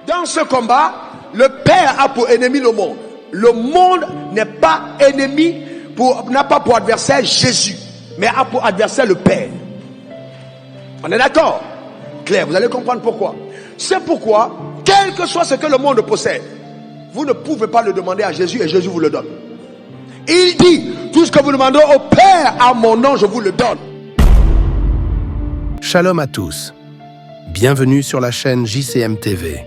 Dans ce combat, le Père a pour ennemi le monde. Le monde n'est pas ennemi, n'a pas pour adversaire Jésus, mais a pour adversaire le Père. On est d'accord? Claire, vous allez comprendre pourquoi. C'est pourquoi, quel que soit ce que le monde possède, vous ne pouvez pas le demander à Jésus et Jésus vous le donne. Il dit, tout ce que vous demanderez au Père à mon nom, je vous le donne. Shalom à tous. Bienvenue sur la chaîne JCM TV.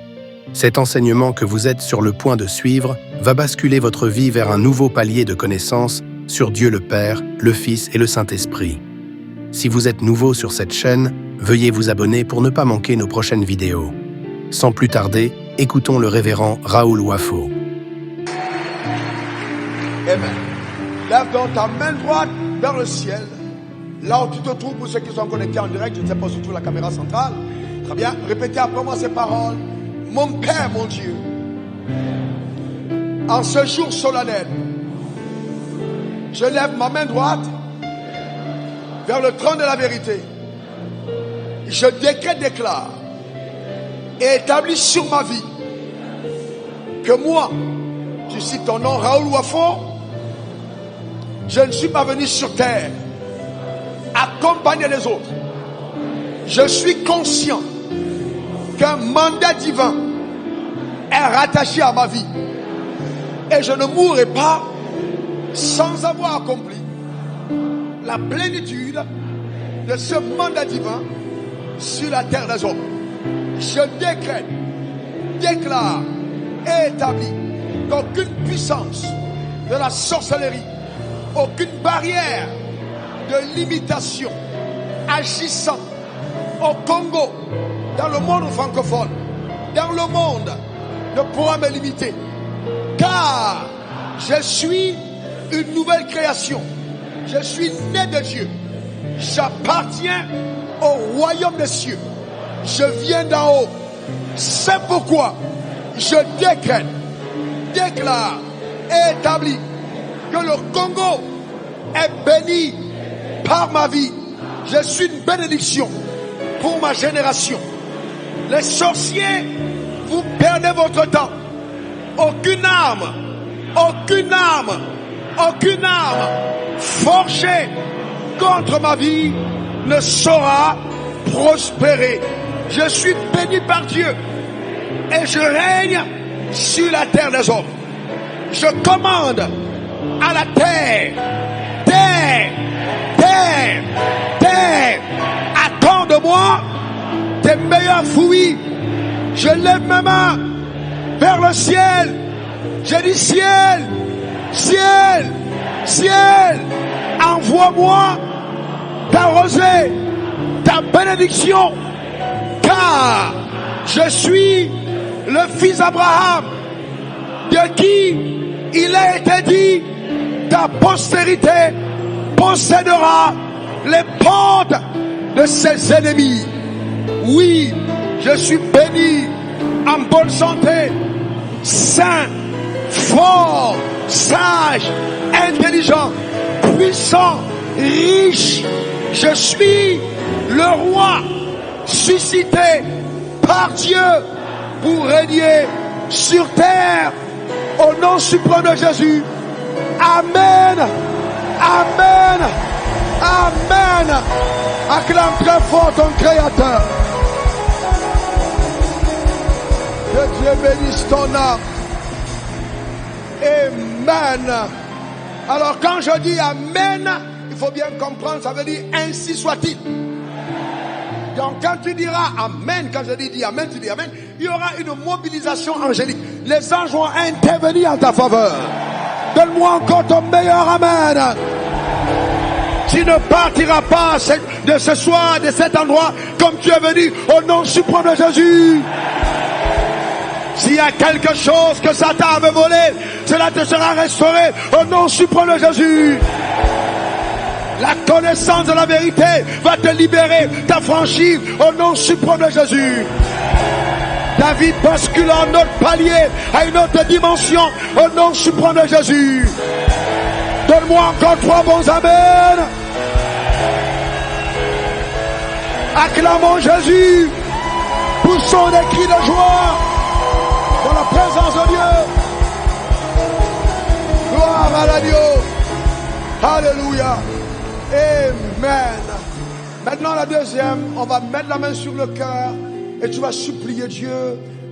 Cet enseignement que vous êtes sur le point de suivre va basculer votre vie vers un nouveau palier de connaissances sur Dieu le Père, le Fils et le Saint-Esprit. Si vous êtes nouveau sur cette chaîne, veuillez vous abonner pour ne pas manquer nos prochaines vidéos. Sans plus tarder, écoutons le révérend Raoul Wafo. Amen. Lève donc ta main droite vers le ciel. Là où tu te trouves, pour ceux qui sont connectés en direct, je ne sais pas si tu trouves la caméra centrale. Très bien. Répétez après moi ces paroles. Mon Père, mon Dieu, en ce jour solennel, je lève ma main droite vers le trône de la vérité. Je déclare et établis sur ma vie que moi, tu cites ton nom, Raoul Wafo, je ne suis pas venu sur terre accompagner les autres. Je suis conscient qu'un mandat divin est rattaché à ma vie et je ne mourrai pas sans avoir accompli la plénitude de ce mandat divin sur la terre des hommes. Je décrète, déclare et établis qu'aucune puissance de la sorcellerie, aucune barrière de limitation agissant au Congo, dans le monde francophone, dans le monde, ne pourra me limiter. Car je suis une nouvelle création. Je suis né de Dieu. J'appartiens au royaume des cieux. Je viens d'en haut. C'est pourquoi je décrète, déclare et établis que le Congo est béni par ma vie. Je suis une bénédiction pour ma génération. Les sorciers, vous perdez votre temps. Aucune arme forgée contre ma vie ne saura prospérer. Je suis béni par Dieu et je règne sur la terre des hommes. Je commande à la terre, attends de moi tes meilleurs fruits. Je lève ma main vers le ciel. Je dis ciel, envoie-moi ta rosée, ta bénédiction, car je suis le fils d'Abraham, de qui il a été dit, ta postérité possédera les portes de ses ennemis. Oui, je suis béni, en bonne santé, saint, fort, sage, intelligent, puissant, riche. Je suis le roi suscité par Dieu pour régner sur terre au nom suprême de Jésus. Amen. Amen. Amen. Acclame très fort ton Créateur. Que Dieu bénisse ton âme. Amen. Alors quand je dis Amen, il faut bien comprendre, ça veut dire ainsi soit-il. Donc quand tu diras Amen, quand je dis Amen, tu dis Amen, il y aura une mobilisation angélique. Les anges vont intervenir en ta faveur. Donne-moi encore ton meilleur Amen. Tu ne partiras pas de ce soir, de cet endroit, comme tu es venu, au nom suprême de Jésus. S'il y a quelque chose que Satan avait volé, cela te sera restauré au nom suprême de Jésus. La connaissance de la vérité va te libérer, t'affranchir au nom suprême de Jésus. Ta vie bascule en autre palier, à une autre dimension au nom suprême de Jésus. Donne-moi encore 3 bons amen. Acclamons Jésus. Poussons des cris de joie. Alléluia. Amen. Maintenant la deuxième, on va mettre la main sur le cœur et tu vas supplier Dieu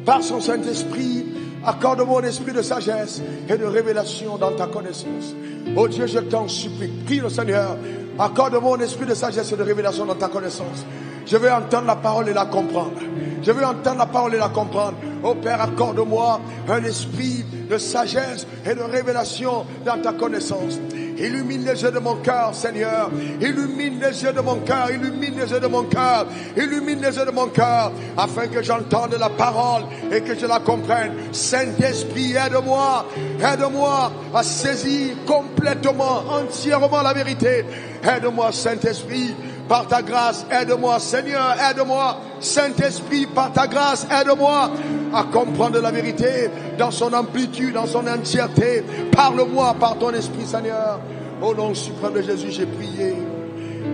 par son Saint-Esprit. Accorde-moi un esprit de sagesse et de révélation dans ta connaissance. Oh Dieu, je t'en supplie. Prie le Seigneur. Accorde-moi un esprit de sagesse et de révélation dans ta connaissance. Je veux entendre la parole et la comprendre. Je veux entendre la parole et la comprendre. Oh Père, accorde-moi un esprit de sagesse et de révélation dans ta connaissance. Illumine les yeux de mon cœur, Seigneur. Illumine les yeux de mon cœur. Illumine les yeux de mon cœur. Illumine les yeux de mon cœur. Afin que j'entende la parole et que je la comprenne. Saint-Esprit, aide-moi. Aide-moi à saisir complètement, entièrement la vérité. Aide-moi, Saint-Esprit, par ta grâce. Aide-moi, Seigneur. Aide-moi, Saint-Esprit, par ta grâce. Aide-moi à comprendre la vérité dans son amplitude, dans son entièreté. Parle-moi par ton esprit, Seigneur. Au nom suprême de Jésus, j'ai prié.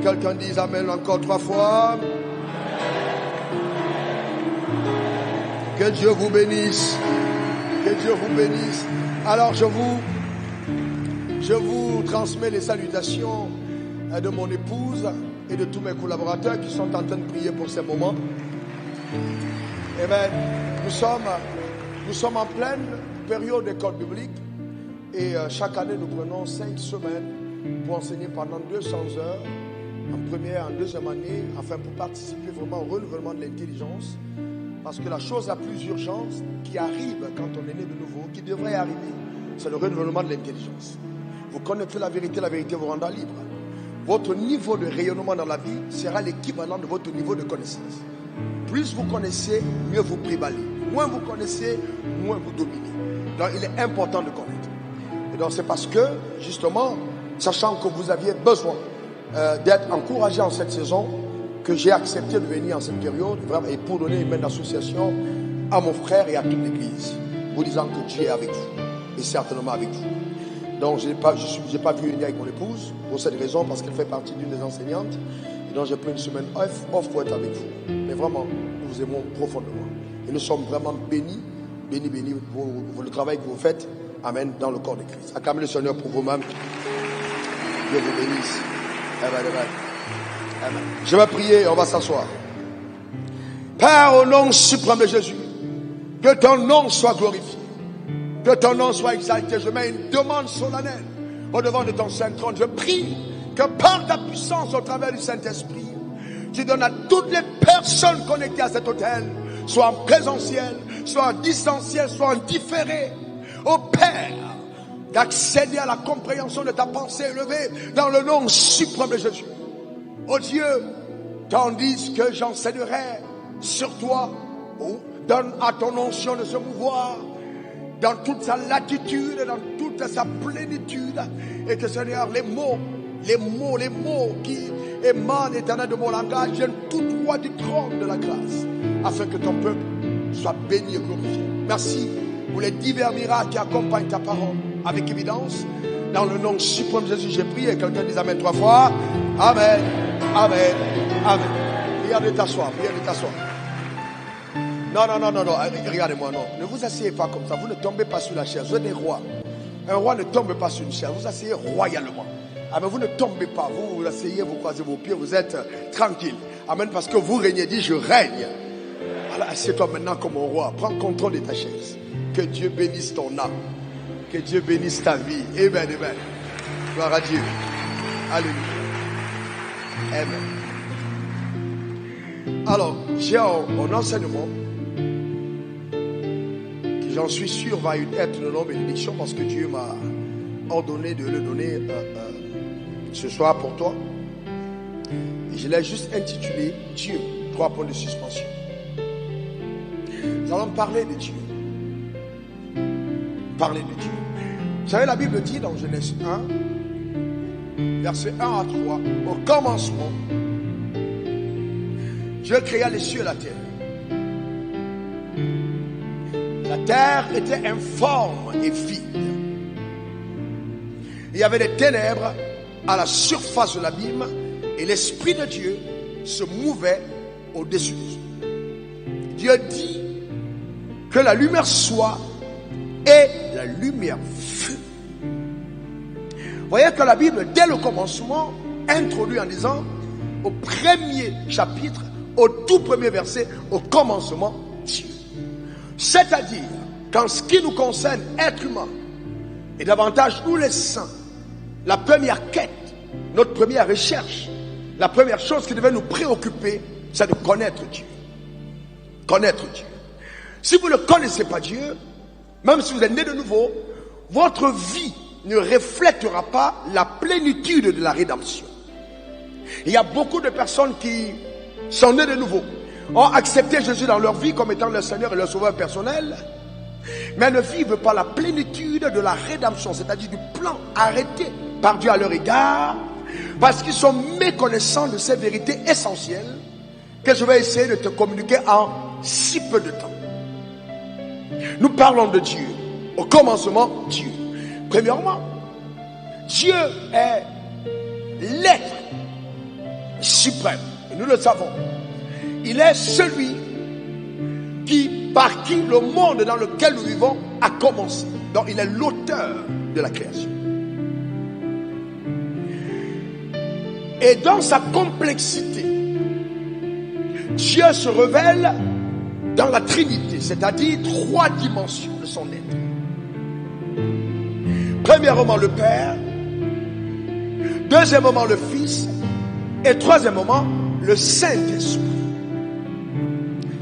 Quelqu'un dise Amen encore 3 fois. Que Dieu vous bénisse. Que Dieu vous bénisse. Alors je vous transmets les salutations de mon épouse et de tous mes collaborateurs qui sont en train de prier pour ces moments. Amen. Nous sommes en pleine période d'école biblique et chaque année nous prenons 5 semaines pour enseigner pendant 200 heures en première et en deuxième année afin pour participer vraiment au renouvellement de l'intelligence, parce que la chose la plus urgente qui arrive quand on est né de nouveau, qui devrait arriver, c'est le renouvellement de l'intelligence. Vous connaîtrez la vérité vous rendra libre. Votre niveau de rayonnement dans la vie sera l'équivalent de votre niveau de connaissance. Plus vous connaissez, mieux vous prévalez. Moins vous connaissez, moins vous dominez. Donc il est important de connaître. Et donc c'est parce que, justement, sachant que vous aviez besoin d'être encouragé en cette saison, que j'ai accepté de venir en cette période, vraiment, et pour donner une main d'association à mon frère et à toute l'église, vous disant que Dieu est avec vous, et certainement avec vous. Donc je n'ai pas pu venir avec mon épouse, pour cette raison, parce qu'elle fait partie d'une des enseignantes. Et donc j'ai pris une semaine off pour être avec vous. Mais vraiment, nous vous aimons profondément. Et nous sommes vraiment bénis pour le travail que vous faites. Amen, dans le corps de Christ. Acclamez le Seigneur pour vous-même. Dieu vous bénisse. Amen, amen. Amen. Je vais prier, on va s'asseoir. Père, au nom suprême de Jésus, que ton nom soit glorifié. Que ton nom soit exalté. Je mets une demande solennelle au devant de ton saint trône. Je prie que par ta puissance au travers du Saint-Esprit, tu donnes à toutes les personnes connectées à cet hôtel, soit en présentiel, soit en distanciel, soit en différé, au Père, d'accéder à la compréhension de ta pensée élevée dans le nom suprême de Jésus. Oh Dieu, tandis que j'enseignerai sur toi, donne à ton onction de se mouvoir dans toute sa latitude, dans toute sa plénitude, et que Seigneur, les mots qui émanent, éternel, de mon langage viennent tout droit du trône de la grâce, afin que ton peuple soit béni et glorifié. Merci pour les divers miracles qui accompagnent ta parole avec évidence. Dans le nom suprême de Jésus, j'ai prié. Quelqu'un dit Amen 3 fois. Amen, Amen, Amen. Prière de t'asseoir, prière de t'asseoir. Non, regardez-moi, non. Ne vous asseyez pas comme ça, vous ne tombez pas sur la chaise. Vous êtes des rois. Un roi ne tombe pas sur une chaise, vous asseyez royalement. Amen, vous ne tombez pas, vous vous asseyez, vous croisez vos pieds, vous êtes tranquille. Amen, parce que vous régnez, dit je règne. Alors assieds-toi maintenant comme un roi, prends contrôle de ta chaise. Que Dieu bénisse ton âme, que Dieu bénisse ta vie. Amen, amen. Gloire à Dieu. Alléluia. Amen. Alors, j'ai un enseignement qui, j'en suis sûr, va être de longue bénédiction parce que Dieu m'a ordonné de le donner ce soir pour toi. Et je l'ai juste intitulé Dieu, 3 points de suspension. Nous allons parler de Dieu. Parler de Dieu. Vous savez, la Bible dit dans Genèse 1, versets 1 à 3, au commencement, Dieu créa les cieux et la terre. La terre était informe et vide. Il y avait des ténèbres à la surface de l'abîme et l'Esprit de Dieu se mouvait au-dessus des eaux. Dieu dit que la lumière soit et la lumière fut. Voyez que la Bible, dès le commencement, introduit en disant, au premier chapitre, au tout premier verset, au commencement, Dieu. C'est-à-dire, qu'en ce qui nous concerne, être humain, et davantage nous les saints, la première quête, notre première recherche, la première chose qui devait nous préoccuper, c'est de connaître Dieu. Connaître Dieu. Si vous ne connaissez pas Dieu, même si vous êtes né de nouveau, votre vie ne reflètera pas la plénitude de la rédemption. Il y a beaucoup de personnes qui sont nées de nouveau, ont accepté Jésus dans leur vie comme étant leur Seigneur et leur Sauveur personnel, mais ne vivent pas la plénitude de la rédemption, c'est-à-dire du plan arrêté par Dieu à leur égard, parce qu'ils sont méconnaissants de ces vérités essentielles que je vais essayer de te communiquer en si peu de temps. Nous parlons de Dieu. Au commencement, Dieu. Premièrement, Dieu est l'être suprême. Et nous le savons. Il est celui par qui le monde dans lequel nous vivons a commencé. Donc il est l'auteur de la création. Et dans sa complexité, Dieu se révèle dans la Trinité, c'est-à-dire 3 dimensions de son être. Premièrement, le Père. Deuxièmement, le Fils. Et troisièmement, le Saint-Esprit.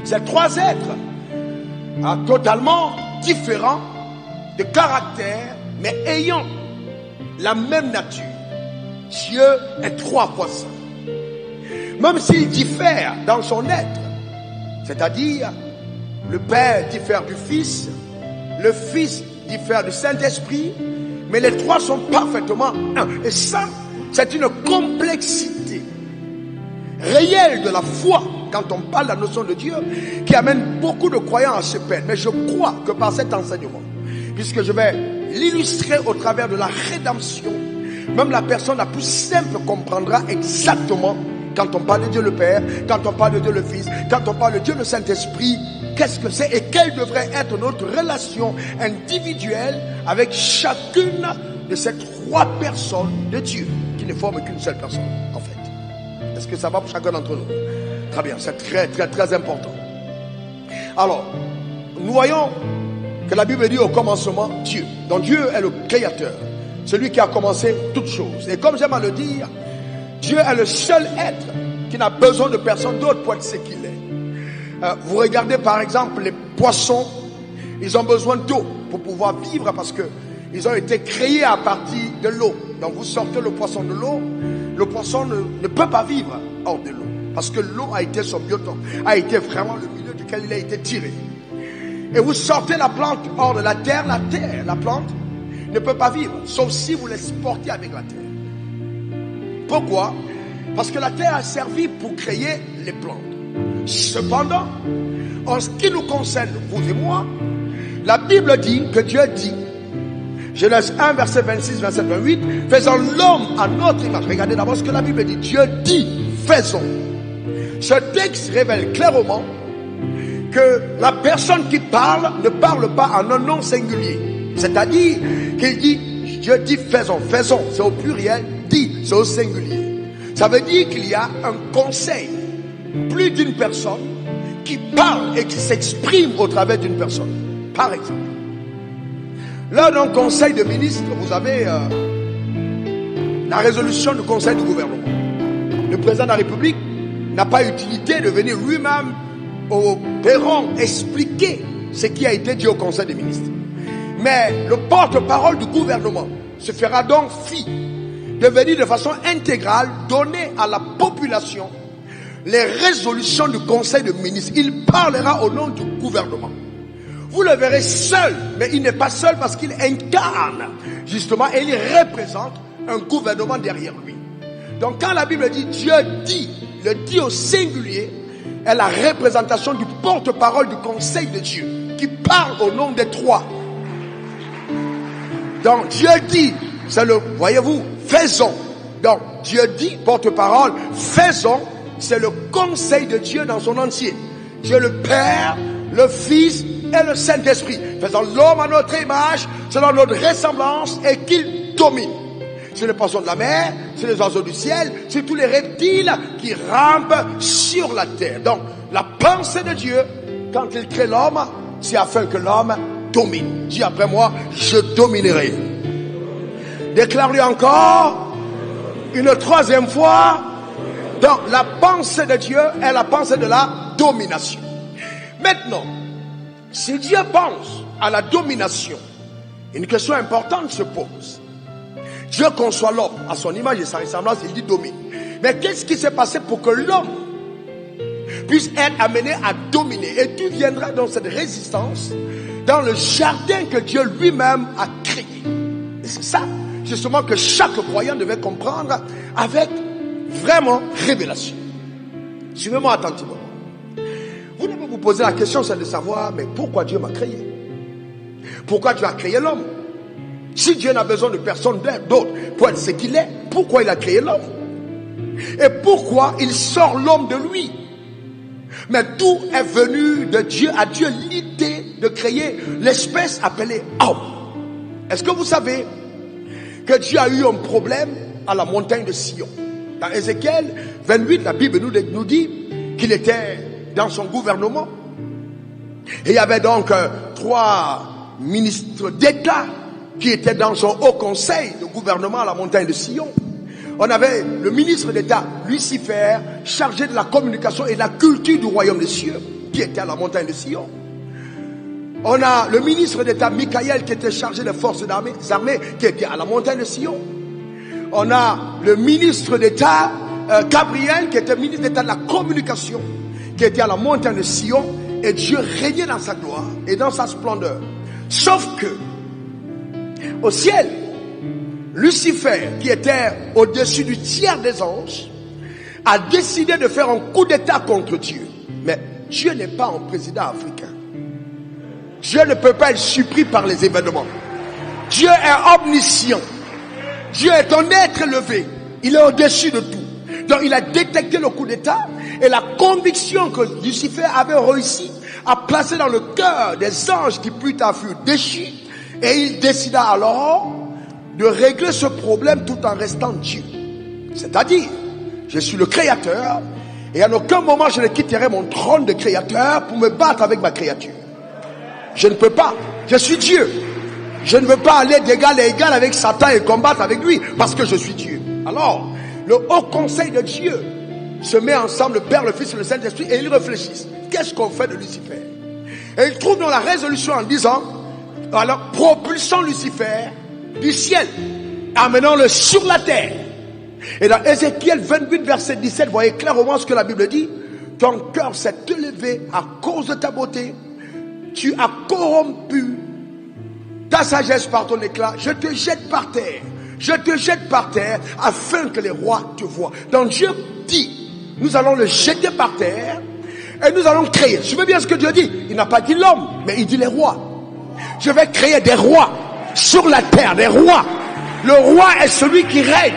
Ces 3 êtres totalement différents de caractère, mais ayant la même nature. Dieu est 3 fois saint. Même s'il diffère dans son être, c'est-à-dire le Père diffère du Fils, le Fils diffère du Saint-Esprit, mais les 3 sont parfaitement un. Et ça, c'est une complexité réelle de la foi, quand on parle de la notion de Dieu, qui amène beaucoup de croyants à se perdre. Mais je crois que par cet enseignement, puisque je vais l'illustrer au travers de la rédemption, même la personne la plus simple comprendra exactement quand on parle de Dieu le Père, quand on parle de Dieu le Fils, quand on parle de Dieu le Saint-Esprit, qu'est-ce que c'est et quelle devrait être notre relation individuelle avec chacune de ces 3 personnes de Dieu, qui ne forment qu'une seule personne, en fait. Est-ce que ça va pour chacun d'entre nous? Très bien, c'est très, très, très important. Alors, nous voyons que la Bible dit au commencement Dieu. Donc Dieu est le créateur, celui qui a commencé toutes choses. Et comme j'aime à le dire, Dieu est le seul être qui n'a besoin de personne d'autre pour être ce qu'il est. Vous regardez par exemple les poissons, ils ont besoin d'eau pour pouvoir vivre parce que ils ont été créés à partir de l'eau. Donc vous sortez le poisson de l'eau, le poisson ne peut pas vivre hors de l'eau. Parce que l'eau a été son biotope, a été vraiment le milieu duquel il a été tiré. Et vous sortez la plante hors de la terre, la plante ne peut pas vivre, sauf si vous l'exportez avec la terre. Pourquoi? Parce que la terre a servi pour créer les plantes. Cependant, en ce qui nous concerne, vous et moi, la Bible dit que Dieu dit, Genèse 1, verset 26, verset 28, faisons l'homme à notre image. Regardez d'abord ce que la Bible dit. Dieu dit, faisons. Ce texte révèle clairement que la personne qui parle ne parle pas en un nom singulier. C'est-à-dire qu'il dit, Dieu dit faisons, faisons, c'est au pluriel, dit, c'est au singulier. Ça veut dire qu'il y a un conseil, plus d'une personne, qui parle et qui s'exprime au travers d'une personne. Par exemple, lors d'un conseil de ministres, vous avez la résolution du conseil du gouvernement. Le président de la République n'a pas utilité de venir lui-même au perron expliquer ce qui a été dit au conseil des ministres. Mais le porte-parole du gouvernement se fera donc fi de venir de façon intégrale donner à la population les résolutions du conseil des ministres. Il parlera au nom du gouvernement. Vous le verrez seul, mais il n'est pas seul parce qu'il incarne justement et il représente un gouvernement derrière lui. Donc quand la Bible dit Dieu dit, le dit au singulier est la représentation du porte-parole du conseil de Dieu qui parle au nom des 3. Donc Dieu dit, c'est le, voyez-vous, faisons. Donc Dieu dit, porte-parole, faisons, c'est le conseil de Dieu dans son entier. Dieu le Père, le Fils et le Saint-Esprit. Faisons l'homme à notre image, selon notre ressemblance et qu'il domine. sur les poissons de la mer, sur les oiseaux du ciel, sur tous les reptiles qui rampent sur la terre. Donc, la pensée de Dieu, quand il crée l'homme, c'est afin que l'homme domine. Dis après moi, je dominerai. Déclare-lui encore, une troisième fois. Donc, la pensée de Dieu est la pensée de la domination. Maintenant, si Dieu pense à la domination, une question importante se pose. Dieu conçoit l'homme à son image et sa ressemblance, il dit domine. Mais qu'est-ce qui s'est passé pour que l'homme puisse être amené à dominer? Et tu viendras dans cette résistance, dans le jardin que Dieu lui-même a créé. Et c'est ça, justement, que chaque croyant devait comprendre avec vraiment révélation. Suivez-moi attentivement. Vous devez vous poser la question, c'est de savoir, mais pourquoi Dieu m'a créé? Pourquoi Dieu a créé l'homme? Si Dieu n'a besoin de personne d'autre pour être ce qu'il est, pourquoi il a créé l'homme? Et pourquoi il sort l'homme de lui? Mais d'où est venu de Dieu à Dieu l'idée de créer l'espèce appelée homme? Est-ce que vous savez que Dieu a eu un problème à la montagne de Sion? Dans Ézéchiel 28, la Bible nous dit qu'il était dans son gouvernement. Et il y avait donc 3 ministres d'État qui étaient dans son haut conseil de gouvernement à la montagne de Sion. On avait le ministre d'État Lucifer, chargé de la communication et de la culture du royaume des cieux, qui était à la montagne de Sion. On a le ministre d'État Michaël qui était chargé des forces armées, qui était à la montagne de Sion. On a le ministre d'État Gabriel qui était ministre d'État de la communication, qui était à la montagne de Sion. Et Dieu régnait dans sa gloire et dans sa splendeur. Sauf que au ciel, Lucifer, qui était au-dessus du tiers des anges, a décidé de faire un coup d'état contre Dieu. Mais Dieu n'est pas un président africain. Dieu ne peut pas être surpris par les événements. Dieu est omniscient. Dieu est un être élevé. Il est au-dessus de tout. Donc il a détecté le coup d'état et la conviction que Lucifer avait réussi à placer dans le cœur des anges qui plus tard furent déchus. Et il décida alors de régler ce problème tout en restant Dieu. C'est-à-dire, je suis le créateur et à aucun moment je ne quitterai mon trône de créateur pour me battre avec ma créature. Je ne peux pas. Je suis Dieu. Je ne veux pas aller d'égal à égal avec Satan et combattre avec lui parce que je suis Dieu. Alors, le haut conseil de Dieu se met ensemble, le Père, le Fils et le Saint-Esprit, et ils réfléchissent. Qu'est-ce qu'on fait de Lucifer? Et ils trouvent dans la résolution en disant, alors propulsons Lucifer du ciel, amenons-le sur la terre. Et dans Ézéchiel 28, verset 17, voyez clairement ce que la Bible dit. Ton cœur s'est élevé à cause de ta beauté. Tu as corrompu ta sagesse par ton éclat. Je te jette par terre. Je te jette par terre afin que les rois te voient. Donc Dieu dit, nous allons le jeter par terre et nous allons créer. Je veux bien ce que Dieu dit. Il n'a pas dit l'homme, mais il dit les rois. Je vais créer des rois sur la terre, des rois. Le roi est celui qui règne.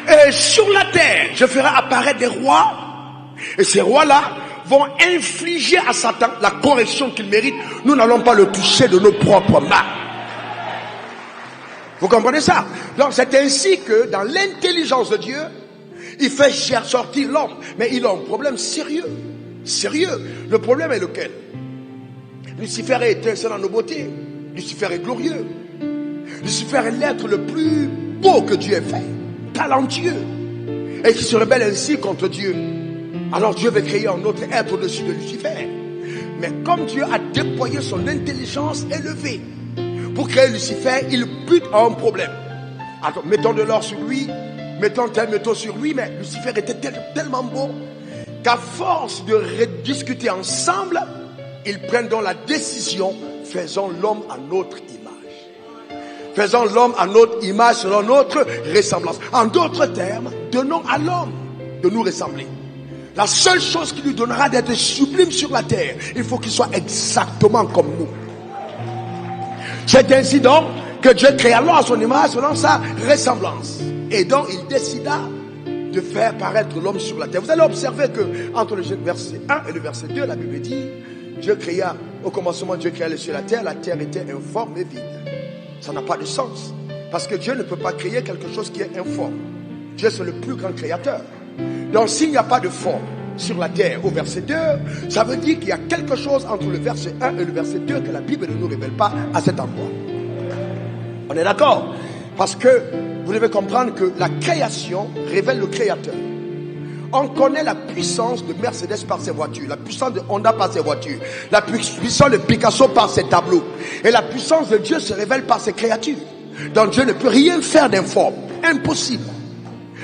Et sur la terre, je ferai apparaître des rois. Et ces rois-là vont infliger à Satan la correction qu'il mérite. Nous n'allons pas le toucher de nos propres mains. Vous comprenez ça? Donc c'est ainsi que dans l'intelligence de Dieu, il fait sortir l'homme. Mais il a un problème sérieux. Sérieux. Le problème est lequel? Lucifer est étincelant de beauté. Lucifer est glorieux. Lucifer est l'être le plus beau que Dieu ait fait. Talentueux. Et qui se rebelle ainsi contre Dieu. Alors Dieu veut créer un autre être au-dessus de Lucifer. Mais comme Dieu a déployé son intelligence élevée pour créer Lucifer, il bute à un problème. Alors, mettons de l'or sur lui, mettons tel métaux sur lui, mais Lucifer était tellement beau qu'à force de rediscuter ensemble, ils prennent donc la décision, faisons l'homme à notre image. Faisons l'homme à notre image selon notre ressemblance. En d'autres termes, donnons à l'homme de nous ressembler. La seule chose qui lui donnera d'être sublime sur la terre, il faut qu'il soit exactement comme nous. C'est ainsi donc que Dieu créa l'homme à son image selon sa ressemblance. Et donc il décida de faire paraître l'homme sur la terre. Vous allez observer que entre le verset 1 et le verset 2, la Bible dit, Dieu créa, au commencement Dieu créa le ciel et la terre était informe et vide. Ça n'a pas de sens. Parce que Dieu ne peut pas créer quelque chose qui est informe. Dieu, c'est le plus grand créateur. Donc, s'il n'y a pas de forme sur la terre au verset 2, ça veut dire qu'il y a quelque chose entre le verset 1 et le verset 2 que la Bible ne nous révèle pas à cet endroit. On est d'accord? Parce que vous devez comprendre que la création révèle le créateur. On connaît la puissance de Mercedes par ses voitures, la puissance de Honda par ses voitures, la puissance de Picasso par ses tableaux. Et la puissance de Dieu se révèle par ses créatures. Donc Dieu ne peut rien faire d'informe. Impossible.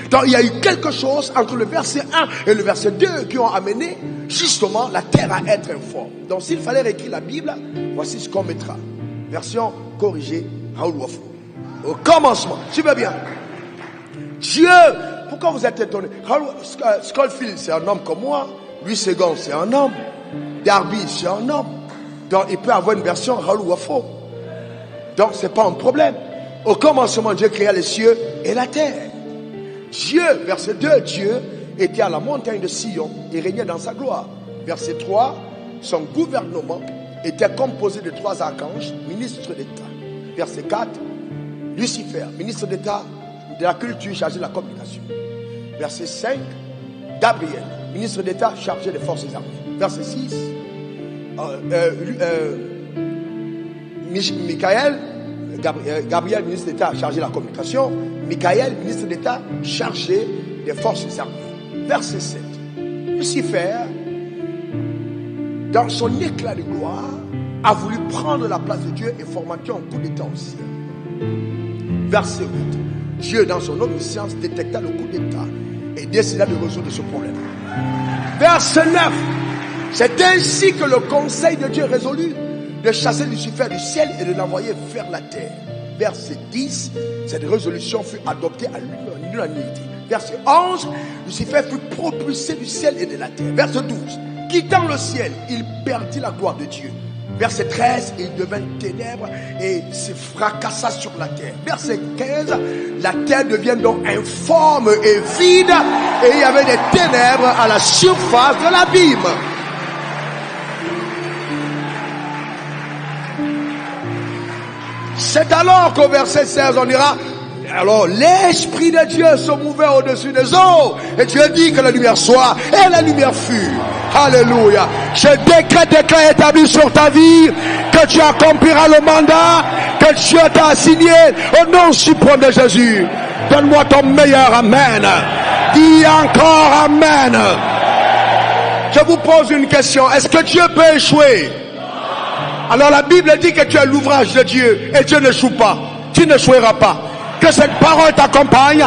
Donc il y a eu quelque chose entre le verset 1 et le verset 2 qui ont amené justement la terre à être informe. Donc s'il fallait réécrire la Bible, voici ce qu'on mettra. Version corrigée, Raoul Wafo. Au commencement, tu veux bien. Dieu, pourquoi vous êtes étonné? Schofield, c'est un homme comme moi. Louis Ségon, c'est un homme. Darby, c'est un homme. Donc il peut avoir une version Raoul Wafo. Donc c'est pas un problème. Au commencement, Dieu créa les cieux et la terre. Dieu, verset 2, Dieu était à la montagne de Sion et régnait dans sa gloire. Verset 3, son gouvernement était composé de 3 archanges, ministres d'État. Verset 4, Lucifer, ministre d'État de la culture chargé de la communication. Verset 5, Gabriel, ministre d'État chargé des forces armées. Verset 6, Gabriel, ministre d'État chargé de la communication. Michael, ministre d'État chargé des forces armées. Verset 7, Lucifer, dans son éclat de gloire, a voulu prendre la place de Dieu et formater un coup d'État au ciel. Verset 8, Dieu dans son omniscience détecta le coup d'État et décida de résoudre ce problème. Verset 9, c'est ainsi que le conseil de Dieu résolut de chasser Lucifer du ciel et de l'envoyer vers la terre. Verset 10, cette résolution fut adoptée à l'unanimité. Verset 11, Lucifer fut propulsé du ciel et de la terre. Verset 12, quittant le ciel, il perdit la gloire de Dieu. Verset 13, il devint ténèbres et se fracassa sur la terre. Verset 15, la terre devient donc informe et vide et il y avait des ténèbres à la surface de l'abîme. C'est alors qu'au verset 16 on dira, alors l'Esprit de Dieu se mouvait au-dessus des eaux et Dieu dit que la lumière soit et la lumière fut. Alléluia. Je décret établi sur ta vie que tu accompliras le mandat que Dieu t'a assigné au nom suprême de Jésus. Donne-moi ton meilleur amen. Dis encore amen. Je vous pose une question. Est-ce que Dieu peut échouer? Alors la Bible dit que tu es l'ouvrage de Dieu et Dieu n'échoue pas. Tu n'échoueras pas. Que cette parole t'accompagne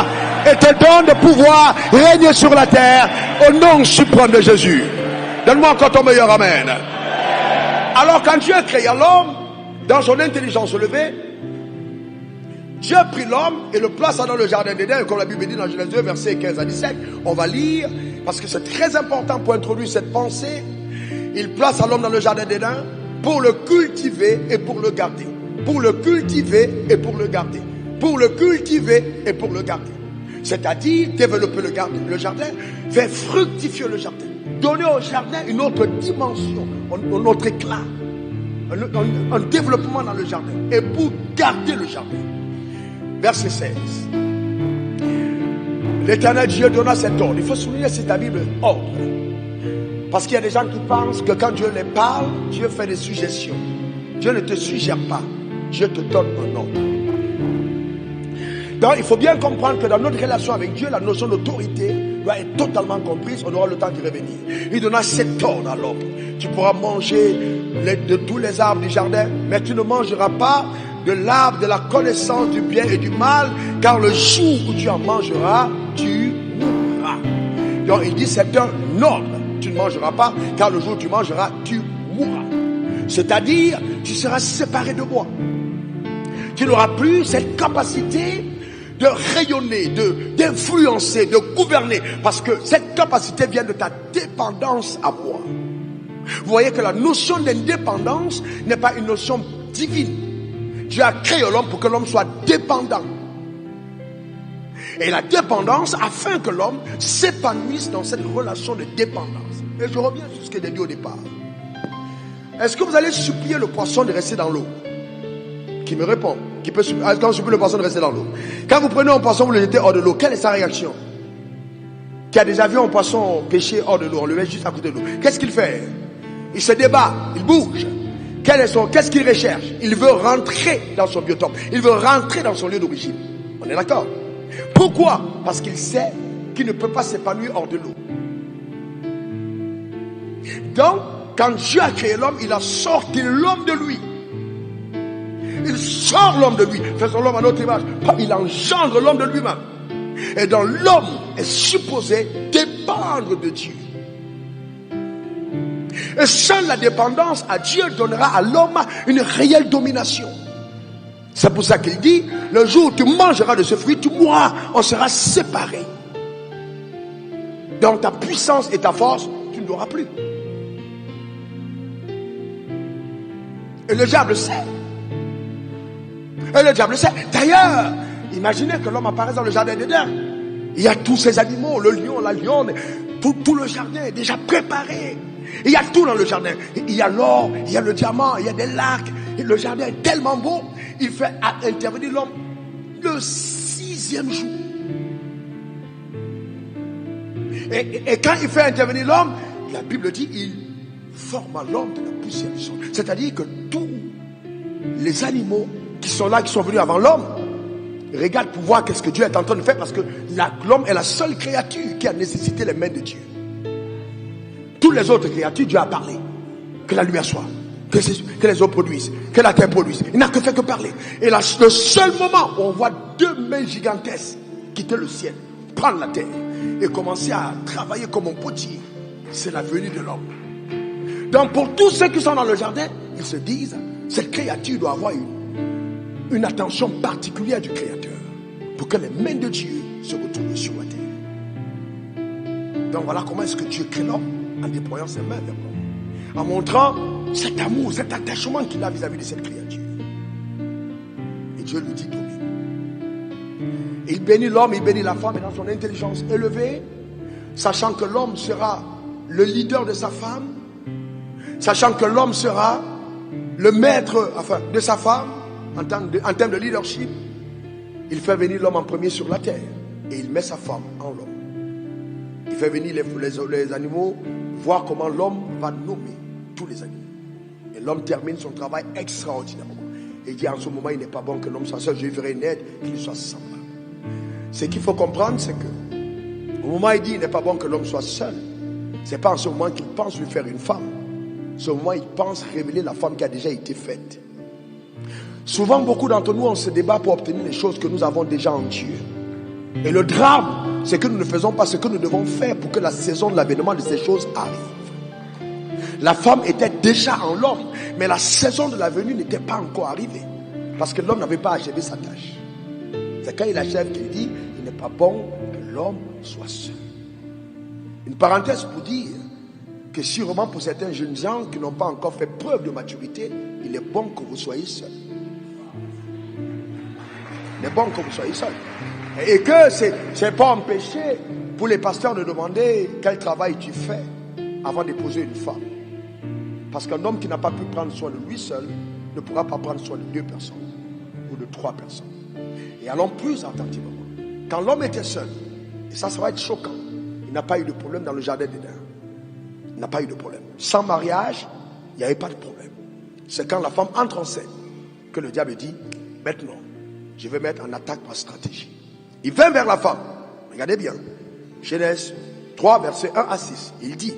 et te donne de pouvoir régner sur la terre au nom suprême de Jésus. Donne-moi encore ton meilleur amen. Alors quand Dieu créa l'homme, dans son intelligence élevée, Dieu prit l'homme et le plaça dans le jardin d'Éden, comme la Bible dit dans Genèse 2, versets 15 à 17. On va lire, parce que c'est très important pour introduire cette pensée. Il place l'homme dans le jardin d'Éden pour le cultiver et pour le garder. Pour le cultiver et pour le garder. Pour le cultiver et pour le garder. C'est-à-dire développer le jardin, faire fructifier le jardin. Donner au jardin une autre dimension, un autre éclat, un développement dans le jardin. Et pour garder le jardin. Verset 16. L'Éternel Dieu donna cet ordre. Il faut souligner c'est la Bible ordre. Parce qu'il y a des gens qui pensent que quand Dieu les parle, Dieu fait des suggestions. Dieu ne te suggère pas. Dieu te donne un ordre. Donc il faut bien comprendre que dans notre relation avec Dieu, la notion d'autorité doit être totalement comprise. On aura le temps d'y revenir. Il donna cet ordre à l'homme. Tu pourras manger de tous les arbres du jardin, mais tu ne mangeras pas de l'arbre de la connaissance du bien et du mal, car le jour où tu en mangeras, tu mourras. Donc il dit c'est un ordre. Tu ne mangeras pas, car le jour où tu mangeras, tu mourras. C'est-à-dire, tu seras séparé de moi. Tu n'auras plus cette capacité de rayonner, d'influencer, de gouverner, parce que cette capacité vient de ta dépendance à moi. Vous voyez que la notion d'indépendance n'est pas une notion divine. Dieu a créé l'homme pour que l'homme soit dépendant. Et la dépendance afin que l'homme s'épanouisse dans cette relation de dépendance. Et je reviens sur ce que j'ai dit au départ. Est-ce que vous allez supplier le poisson de rester dans l'eau? qui me répond. Quand je peux le poisson de rester dans l'eau. Quand vous prenez un poisson, vous le jetez hors de l'eau, quelle est sa réaction? Qui a déjà vu un poisson pêcher hors de l'eau, on le met juste à côté de l'eau. Qu'est-ce qu'il fait? Il se débat, il bouge. Qu'est-ce qu'il recherche? Il veut rentrer dans son biotope. Il veut rentrer dans son lieu d'origine. On est d'accord? Pourquoi? Parce qu'il sait qu'il ne peut pas s'épanouir hors de l'eau. Donc, quand Dieu a créé l'homme, il a sorti l'homme de lui. Il sort l'homme de lui, faisant l'homme à notre image. Il engendre l'homme de lui-même. Et donc l'homme est supposé dépendre de Dieu. Et seule la dépendance à Dieu donnera à l'homme une réelle domination. C'est pour ça qu'il dit, le jour où tu mangeras de ce fruit, tu mourras, on sera séparés. Donc ta puissance et ta force, tu ne l'auras plus. Et le diable sait. Et le diable sait. D'ailleurs, imaginez que l'homme apparaisse dans le jardin d'Éden. Il y a tous ces animaux, le lion, la lionne, tout le jardin est déjà préparé. Il y a tout dans le jardin. Il y a l'or, il y a le diamant, il y a des lacs. Et le jardin est tellement beau, il fait intervenir l'homme le 6e jour. Et quand il fait intervenir l'homme, la Bible dit, il forma l'homme de la poussière du sol. C'est-à-dire que tous les animaux qui sont là, qui sont venus avant l'homme, regardent pour voir qu'est-ce que Dieu est en train de faire, parce que l'homme est la seule créature qui a nécessité les mains de Dieu. Toutes les autres créatures, Dieu a parlé. Que la lumière soit, que les eaux produisent, que la terre produise. Il n'a que fait que parler. Et là, le seul moment où on voit 2 mains gigantesques quitter le ciel, prendre la terre et commencer à travailler comme un potier, c'est la venue de l'homme. Donc pour tous ceux qui sont dans le jardin, ils se disent, cette créature doit avoir une attention particulière du Créateur pour que les mains de Dieu se retrouvent sur la terre. Donc voilà comment est-ce que Dieu crée l'homme, en déployant ses mains vers l'homme, en montrant cet amour, cet attachement qu'il a vis-à-vis de cette créature. Et Dieu lui dit domine. Et il bénit l'homme, il bénit la femme, et dans son intelligence élevée, sachant que l'homme sera le leader de sa femme, sachant que l'homme sera le maître de sa femme, en termes de leadership, il fait venir l'homme en premier sur la terre et il met sa femme en l'homme. Il fait venir les animaux, voir comment l'homme va nommer tous les animaux. Et l'homme termine son travail extraordinairement. Et il dit en ce moment, il n'est pas bon que l'homme soit seul, je lui ferai une aide qu'il soit semblable. Ce qu'il faut comprendre, c'est que au moment où il dit il n'est pas bon que l'homme soit seul, c'est pas en ce moment qu'il pense lui faire une femme. En ce moment, il pense révéler la femme qui a déjà été faite. Souvent, beaucoup d'entre nous, on se débat pour obtenir les choses que nous avons déjà en Dieu. Et le drame, c'est que nous ne faisons pas ce que nous devons faire pour que la saison de l'avènement de ces choses arrive. La femme était déjà en l'homme, mais la saison de la venue n'était pas encore arrivée. Parce que l'homme n'avait pas achevé sa tâche. C'est quand il achève qu'il dit, il n'est pas bon que l'homme soit seul. Une parenthèse pour dire que sûrement pour certains jeunes gens qui n'ont pas encore fait preuve de maturité, il est bon que vous soyez seul. Il est bon que vous soyez seul. Et que c'est pas un péché pour les pasteurs de demander quel travail tu fais avant d'épouser une femme. Parce qu'un homme qui n'a pas pu prendre soin de lui seul ne pourra pas prendre soin de 2 personnes ou de 3 personnes. Et allons plus attentivement. Quand l'homme était seul, et ça va être choquant, il n'a pas eu de problème dans le jardin d'Éden. Il n'a pas eu de problème. Sans mariage, il n'y avait pas de problème. C'est quand la femme entre en scène que le diable dit, maintenant, je vais mettre en attaque par stratégie. Il vint vers la femme. Regardez bien. Genèse 3, versets 1 à 6. Il dit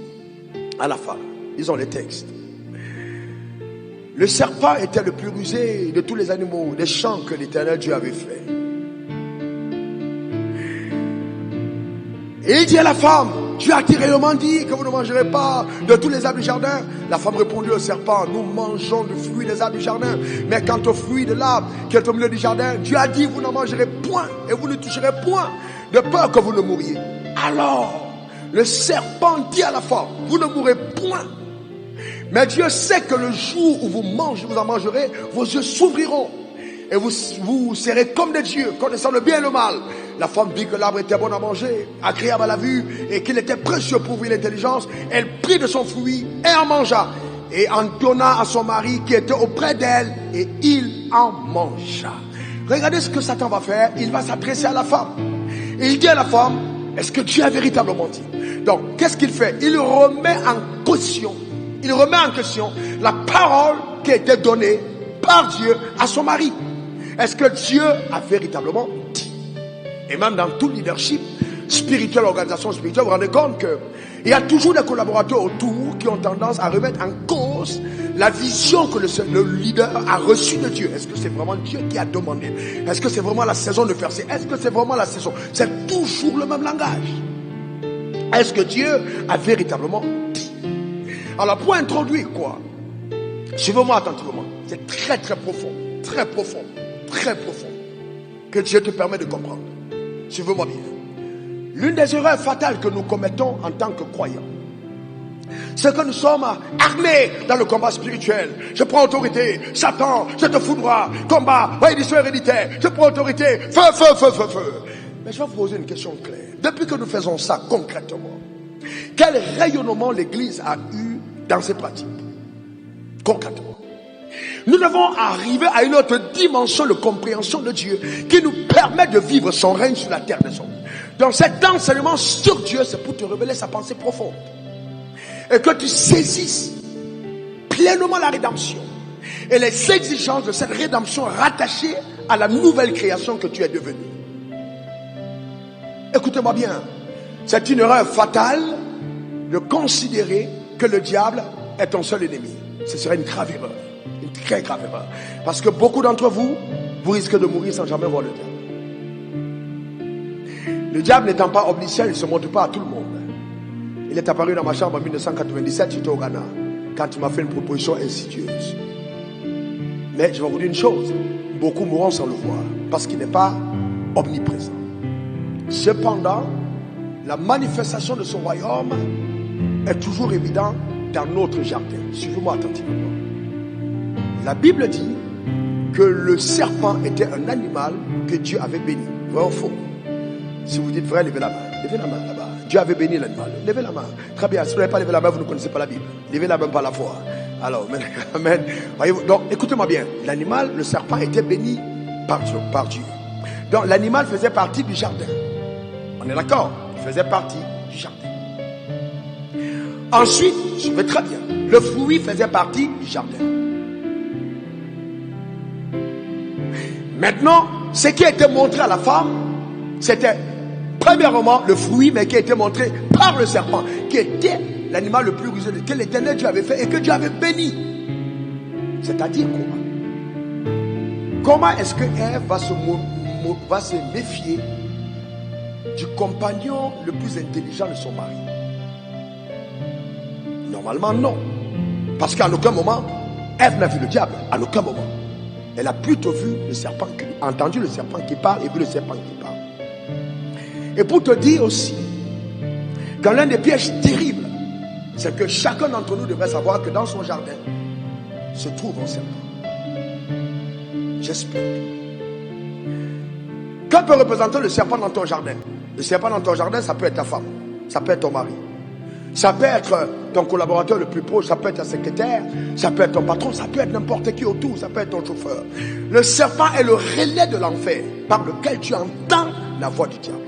à la femme, lisons les textes. Le serpent était le plus rusé de tous les animaux des champs que l'Éternel Dieu avait fait. Et il dit à la femme, Dieu a réellement dit que vous ne mangerez pas de tous les arbres du jardin. La femme répondit au serpent, nous mangeons du fruit des arbres du jardin. Mais quant au fruit de l'arbre qui est au milieu du jardin, Dieu a dit, vous n'en mangerez point et vous ne toucherez point, de peur que vous ne mouriez. Alors, le serpent dit à la femme, vous ne mourrez point. Mais Dieu sait que le jour où vous en mangerez, vos yeux s'ouvriront. Et vous serez comme des dieux, connaissant le bien et le mal. La femme vit que l'arbre était bon à manger, agréable à la vue, et qu'il était précieux pour ouvrir l'intelligence. Elle prit de son fruit et en mangea, et en donna à son mari qui était auprès d'elle, et ils en mangea. Regardez ce que Satan va faire. Il va s'adresser à la femme. Et il dit à la femme, est-ce que Dieu a véritablement dit? Donc, qu'est-ce qu'il fait? Il remet en question la parole qui a été donnée par Dieu à son mari. Est-ce que Dieu a véritablement dit? Et même dans tout leadership spirituel, organisation spirituelle, vous vous rendez compte qu'il y a toujours des collaborateurs autour qui ont tendance à remettre en cause la vision que le leader a reçue de Dieu. Est-ce que c'est vraiment Dieu qui a demandé? Est-ce que c'est vraiment la saison de faire ça? Est-ce que c'est vraiment la saison? C'est toujours le même langage. Est-ce que Dieu a véritablement dit? Alors pour introduire quoi? Suivez-moi attentivement. C'est très très profond. Très profond. Très profond. Que Dieu te permet de comprendre. Suivez-moi bien. L'une des erreurs fatales que nous commettons en tant que croyants, c'est que nous sommes armés dans le combat spirituel. Je prends autorité. Satan, je te foudroie. Combat, malédiction héréditaire. Je prends autorité. Feu, feu, feu, feu, feu. Mais je vais vous poser une question claire. Depuis que nous faisons ça concrètement, quel rayonnement l'Église a eu dans ces pratiques? Concrètement. Nous devons arriver à une autre dimension de compréhension de Dieu qui nous permet de vivre son règne sur la terre des hommes. Donc cet enseignement sur Dieu, c'est pour te révéler sa pensée profonde. Et que tu saisisses pleinement la rédemption et les exigences de cette rédemption rattachées à la nouvelle création que tu es devenu. Écoutez-moi bien, c'est une erreur fatale de considérer que le diable est ton seul ennemi. Ce serait une grave erreur, une très grave erreur. Parce que beaucoup d'entre vous, vous risquez de mourir sans jamais voir le diable. Le diable n'étant pas omniscient, il ne se montre pas à tout le monde. Il est apparu dans ma chambre en 1997, j'étais au Ghana, quand il m'a fait une proposition insidieuse. Mais je vais vous dire une chose, beaucoup mourront sans le voir, parce qu'il n'est pas omniprésent. Cependant, la manifestation de son royaume est toujours évidente dans notre jardin. Suivez-moi attentivement. La Bible dit que le serpent était un animal que Dieu avait béni. Vrai ou faux? Si vous dites vrai, levez la main. Levez la main là-bas. Dieu avait béni l'animal. Levez la main. Très bien. Si vous n'avez pas levé la main, vous ne connaissez pas la Bible. Levez la main par la foi. Alors, amen. Voyez-vous? Donc, écoutez-moi bien. L'animal, le serpent, était béni par Dieu. Donc, l'animal faisait partie du jardin. On est d'accord? Il faisait partie du jardin. Ensuite, suivez très bien. Le fruit faisait partie du jardin. Maintenant, ce qui a été montré à la femme, c'était premièrement le fruit, mais qui a été montré par le serpent, qui était l'animal le plus rusé que l'Éternel Dieu avait fait et que Dieu avait béni. C'est-à-dire quoi? Comment est-ce que Ève va se méfier du compagnon le plus intelligent de son mari? Normalement non. Parce qu'à aucun moment, Ève n'a vu le diable. À aucun moment. Elle a plutôt vu le serpent, entendu le serpent qui parle et vu le serpent qui parle. Et pour te dire aussi, que l'un des pièges terribles, c'est que chacun d'entre nous devrait savoir que dans son jardin se trouve un serpent. J'explique. Que peut représenter le serpent dans ton jardin? Le serpent dans ton jardin, ça peut être ta femme, ça peut être ton mari, ça peut être ton collaborateur le plus proche, ça peut être ta secrétaire, ça peut être ton patron, ça peut être n'importe qui autour, ça peut être ton chauffeur. Le serpent est le relais de l'enfer par lequel tu entends la voix du diable.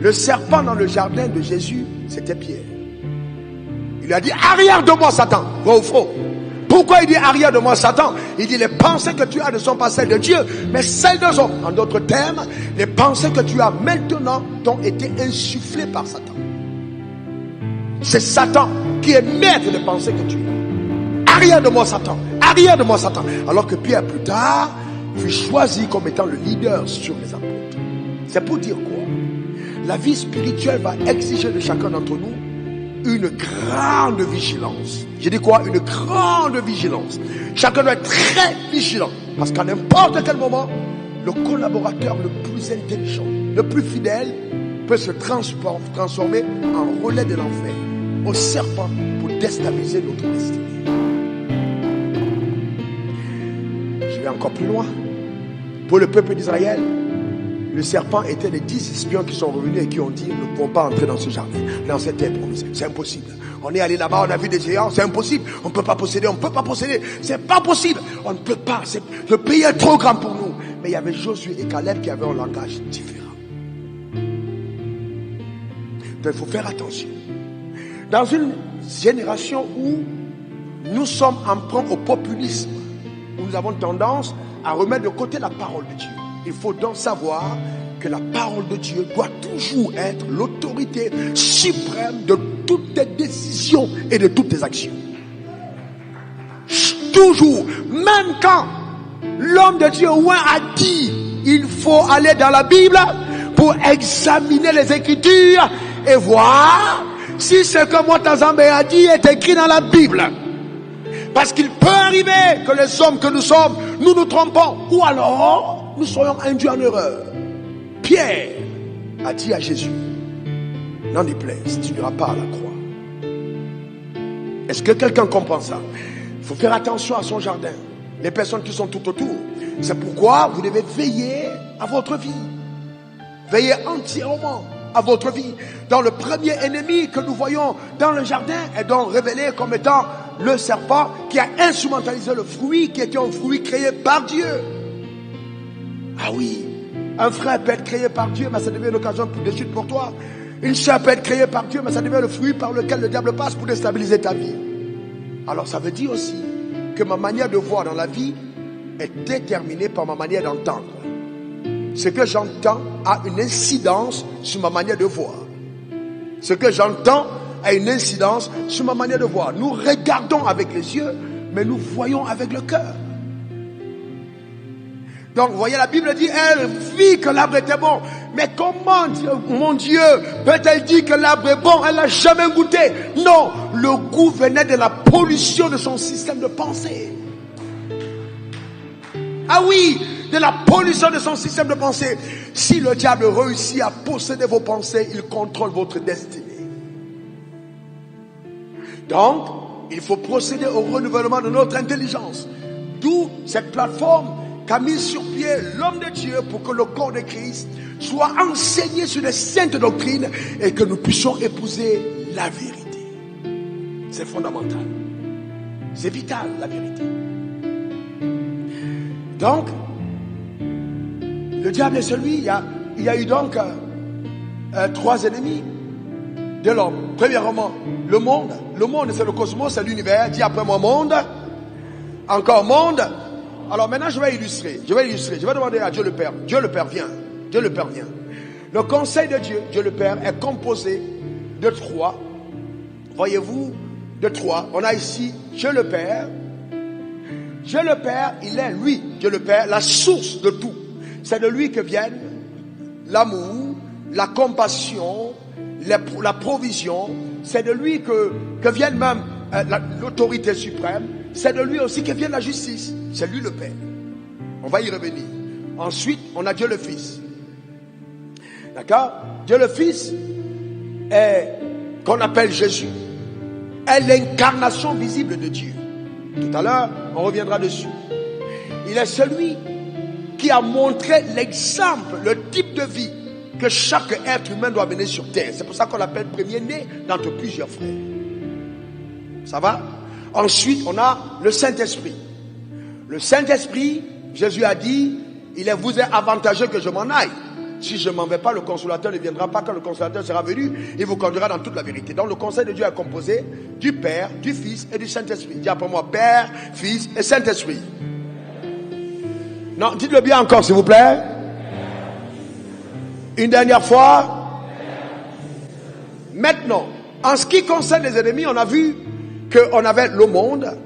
Le serpent dans le jardin de Jésus, c'était Pierre. Il lui a dit, arrière de moi Satan. Vrai ou faux? Pourquoi il dit arrière de moi Satan? Il dit les pensées que tu as ne sont pas celles de Dieu, mais celles de Satan. En d'autres termes, les pensées que tu as maintenant t'ont été insufflées par Satan. C'est Satan qui est maître des pensées que tu as. Arrière de moi Satan. Arrière de moi Satan. Alors que Pierre plus tard fut choisi comme étant le leader sur les apôtres. C'est pour dire quoi? La vie spirituelle va exiger de chacun d'entre nous une grande vigilance. J'ai dit quoi? Une grande vigilance. Chacun doit être très vigilant. Parce qu'à n'importe quel moment, le collaborateur le plus intelligent, le plus fidèle, peut se transformer en relais de l'enfer, au serpent, pour déstabiliser notre destinée. Je vais encore plus loin. Pour le peuple d'Israël, Le serpent était les 10 espions qui sont revenus et qui ont dit, nous ne pouvons pas entrer dans ce jardin, dans cette terre promise. C'est impossible. On est allé là-bas, on a vu des géants, c'est impossible. On ne peut pas posséder, c'est pas possible. On ne peut pas, le pays est trop grand pour nous. Mais il y avait Josué et Caleb qui avaient un langage différent. Donc il faut faire attention. Dans une génération où nous sommes emprunts au populisme, où nous avons tendance à remettre de côté la parole de Dieu, il faut donc savoir que la parole de Dieu doit toujours être l'autorité suprême de toutes tes décisions et de toutes tes actions. Toujours, même quand l'homme de Dieu a dit, il faut aller dans la Bible pour examiner les Écritures et voir si ce que Montazambe a dit est écrit dans la Bible. Parce qu'il peut arriver que les hommes que nous sommes, nous nous trompons, ou alors nous soyons induits en erreur. Pierre a dit à Jésus, n'en déplaise, tu n'iras pas à la croix. Est-ce que quelqu'un comprend ça? Il faut faire attention à son jardin, les personnes qui sont tout autour. C'est pourquoi vous devez veiller à votre vie. Veillez entièrement à votre vie. Dans le premier ennemi que nous voyons dans le jardin est donc révélé comme étant le serpent qui a instrumentalisé le fruit qui était un fruit créé par Dieu. Ah oui, un frère peut être créé par Dieu, mais ça devient une occasion de chute pour toi. Une sœur peut être créée par Dieu, mais ça devient le fruit par lequel le diable passe pour déstabiliser ta vie. Alors ça veut dire aussi que ma manière de voir dans la vie est déterminée par ma manière d'entendre. Ce que j'entends a une incidence sur ma manière de voir. Ce que j'entends a une incidence sur ma manière de voir. Nous regardons avec les yeux, mais nous voyons avec le cœur. Donc, vous voyez, la Bible dit, elle vit que l'arbre était bon. Mais comment, mon Dieu, peut-elle dire que l'arbre est bon? Elle n'a jamais goûté. Non, le goût venait de la pollution de son système de pensée. Ah oui, de la pollution de son système de pensée. Si le diable réussit à posséder vos pensées, il contrôle votre destinée. Donc, il faut procéder au renouvellement de notre intelligence. D'où cette plateforme qu'a mis sur pied l'homme de Dieu pour que le corps de Christ soit enseigné sur les saintes doctrines et que nous puissions épouser la vérité. C'est fondamental. C'est vital, la vérité. Donc, le diable est celui, il y a eu donc 3 ennemis de l'homme. Premièrement, le monde. Le monde, c'est le cosmos, c'est l'univers. Dis après moi, monde. Encore monde. Alors maintenant, je vais illustrer. Je vais demander à Dieu le Père. Dieu le Père, viens. Dieu le Père, viens. Le conseil de Dieu, Dieu le Père, est composé de 3. Voyez-vous, de 3. On a ici Dieu le Père. Dieu le Père, il est lui, Dieu le Père, la source de tout. C'est de lui que viennent l'amour, la compassion, la provision. C'est de lui que vienne même l'autorité suprême. C'est de lui aussi que vient la justice. C'est lui le Père. On va y revenir. Ensuite, on a Dieu le Fils. D'accord? Dieu le Fils est, qu'on appelle Jésus, est l'incarnation visible de Dieu. Tout à l'heure, on reviendra dessus. Il est celui qui a montré l'exemple, le type de vie que chaque être humain doit mener sur terre. C'est pour ça qu'on l'appelle premier-né d'entre plusieurs frères. Ça va? Ensuite, on a le Saint-Esprit. Le Saint-Esprit, Jésus a dit, vous est avantageux que je m'en aille. Si je ne m'en vais pas, le consolateur ne viendra pas. Quand le consolateur sera venu, il vous conduira dans toute la vérité. Donc le conseil de Dieu est composé du Père, du Fils et du Saint-Esprit. Dis après moi, Père, Fils et Saint-Esprit. Non, dites-le bien encore s'il vous plaît. Une dernière fois. Maintenant, en ce qui concerne les ennemis, on a vu qu'on avait le monde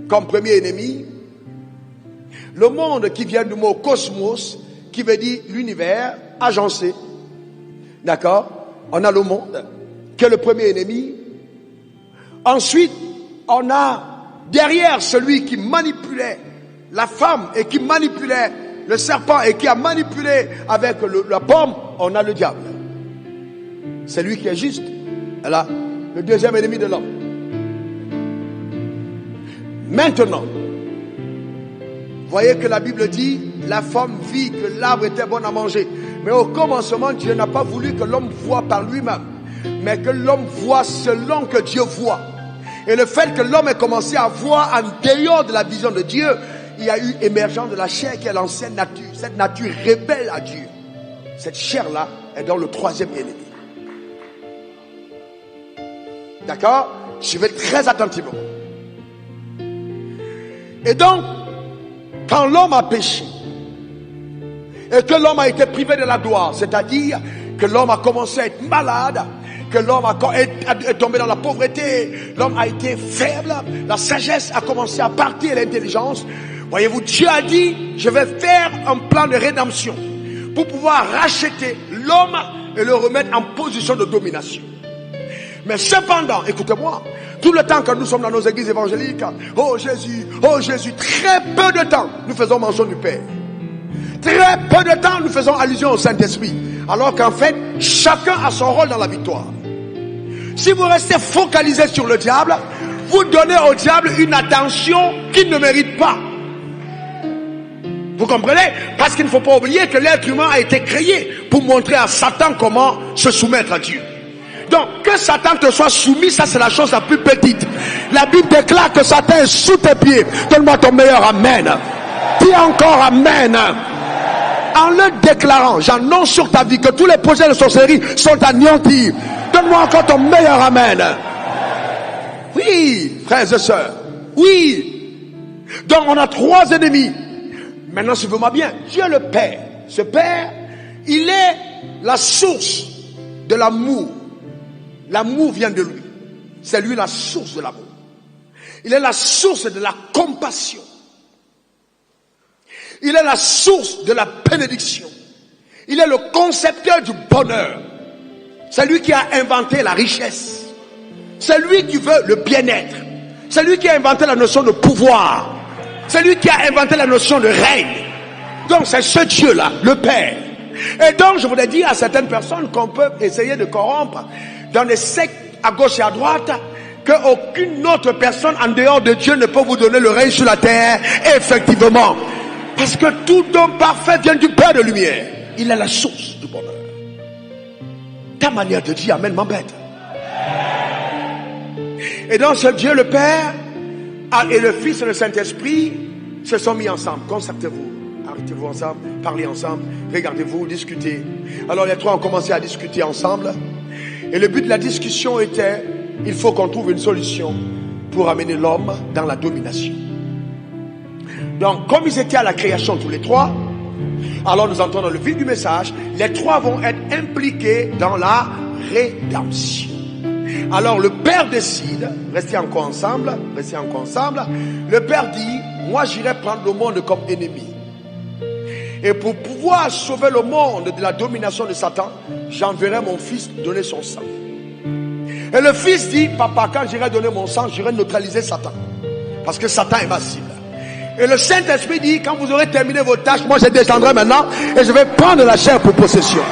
comme premier ennemi. Le monde qui vient du mot cosmos, qui veut dire l'univers, agencé. D'accord? On a le monde, qui est le premier ennemi. Ensuite, on a derrière celui qui manipulait la femme et qui manipulait le serpent et qui a manipulé avec la pomme, on a le diable. C'est lui qui est juste. Là, le deuxième ennemi de l'homme. Maintenant, voyez que la Bible dit, la femme vit que l'arbre était bon à manger. Mais au commencement, Dieu n'a pas voulu que l'homme voie par lui-même, mais que l'homme voit selon que Dieu voit. Et le fait que l'homme ait commencé à voir en dehors de la vision de Dieu, il y a eu émergence de la chair qui est l'ancienne nature. Cette nature rebelle à Dieu. Cette chair-là est dans le troisième ennemi. D'accord? Suivez très attentivement. Et donc, quand l'homme a péché, et que l'homme a été privé de la gloire, c'est-à-dire que l'homme a commencé à être malade, que l'homme est tombé dans la pauvreté, l'homme a été faible, la sagesse a commencé à partir, l'intelligence. Voyez-vous, Dieu a dit, je vais faire un plan de rédemption pour pouvoir racheter l'homme et le remettre en position de domination. Mais cependant, écoutez-moi, tout le temps que nous sommes dans nos églises évangéliques, oh Jésus, très peu de temps, nous faisons mention du Père. Très peu de temps, nous faisons allusion au Saint-Esprit. Alors qu'en fait, chacun a son rôle dans la victoire. Si vous restez focalisé sur le diable, vous donnez au diable une attention qu'il ne mérite pas. Vous comprenez? Parce qu'il ne faut pas oublier que l'être humain a été créé pour montrer à Satan comment se soumettre à Dieu. Donc, que Satan te soit soumis, ça c'est la chose la plus petite. La Bible déclare que Satan est sous tes pieds. Donne-moi ton meilleur amen. Dis encore amen. En le déclarant, j'annonce sur ta vie que tous les projets de sorcellerie sont anéantis. Donne-moi encore ton meilleur amen. Oui, frères et sœurs. Oui. Donc on a trois ennemis. Maintenant, suivez-moi bien. Dieu le Père. Ce Père, il est la source de l'amour. L'amour vient de lui. C'est lui la source de l'amour. Il est la source de la compassion. Il est la source de la bénédiction. Il est le concepteur du bonheur. C'est lui qui a inventé la richesse. C'est lui qui veut le bien-être. C'est lui qui a inventé la notion de pouvoir. C'est lui qui a inventé la notion de règne. Donc c'est ce Dieu-là, le Père. Et donc je voudrais dire à certaines personnes qu'on peut essayer de corrompre dans les sectes à gauche et à droite, qu'aucune autre personne en dehors de Dieu ne peut vous donner le règne sur la terre. Effectivement. Parce que tout don parfait vient du Père de lumière. Il est la source du bonheur. Ta manière de dire amen m'embête. Et donc ce Dieu le Père et le Fils et le Saint-Esprit se sont mis ensemble. Concertez-vous, arrêtez-vous ensemble, parlez ensemble, regardez-vous, discutez. Alors les trois ont commencé à discuter ensemble. Et le but de la discussion était, il faut qu'on trouve une solution pour amener l'homme dans la domination. Donc comme ils étaient à la création tous les trois, alors nous entrons dans le vif du message. Les trois vont être impliqués dans la rédemption. Alors le Père décide, restez encore ensemble. Le Père dit, moi j'irai prendre le monde comme ennemi. Et pour pouvoir sauver le monde de la domination de Satan, j'enverrai mon fils donner son sang. Et le fils dit, papa, quand j'irai donner mon sang, j'irai neutraliser Satan. Parce que Satan est ma cible. Et le Saint-Esprit dit, quand vous aurez terminé vos tâches, moi je descendrai maintenant et je vais prendre la chair pour possession.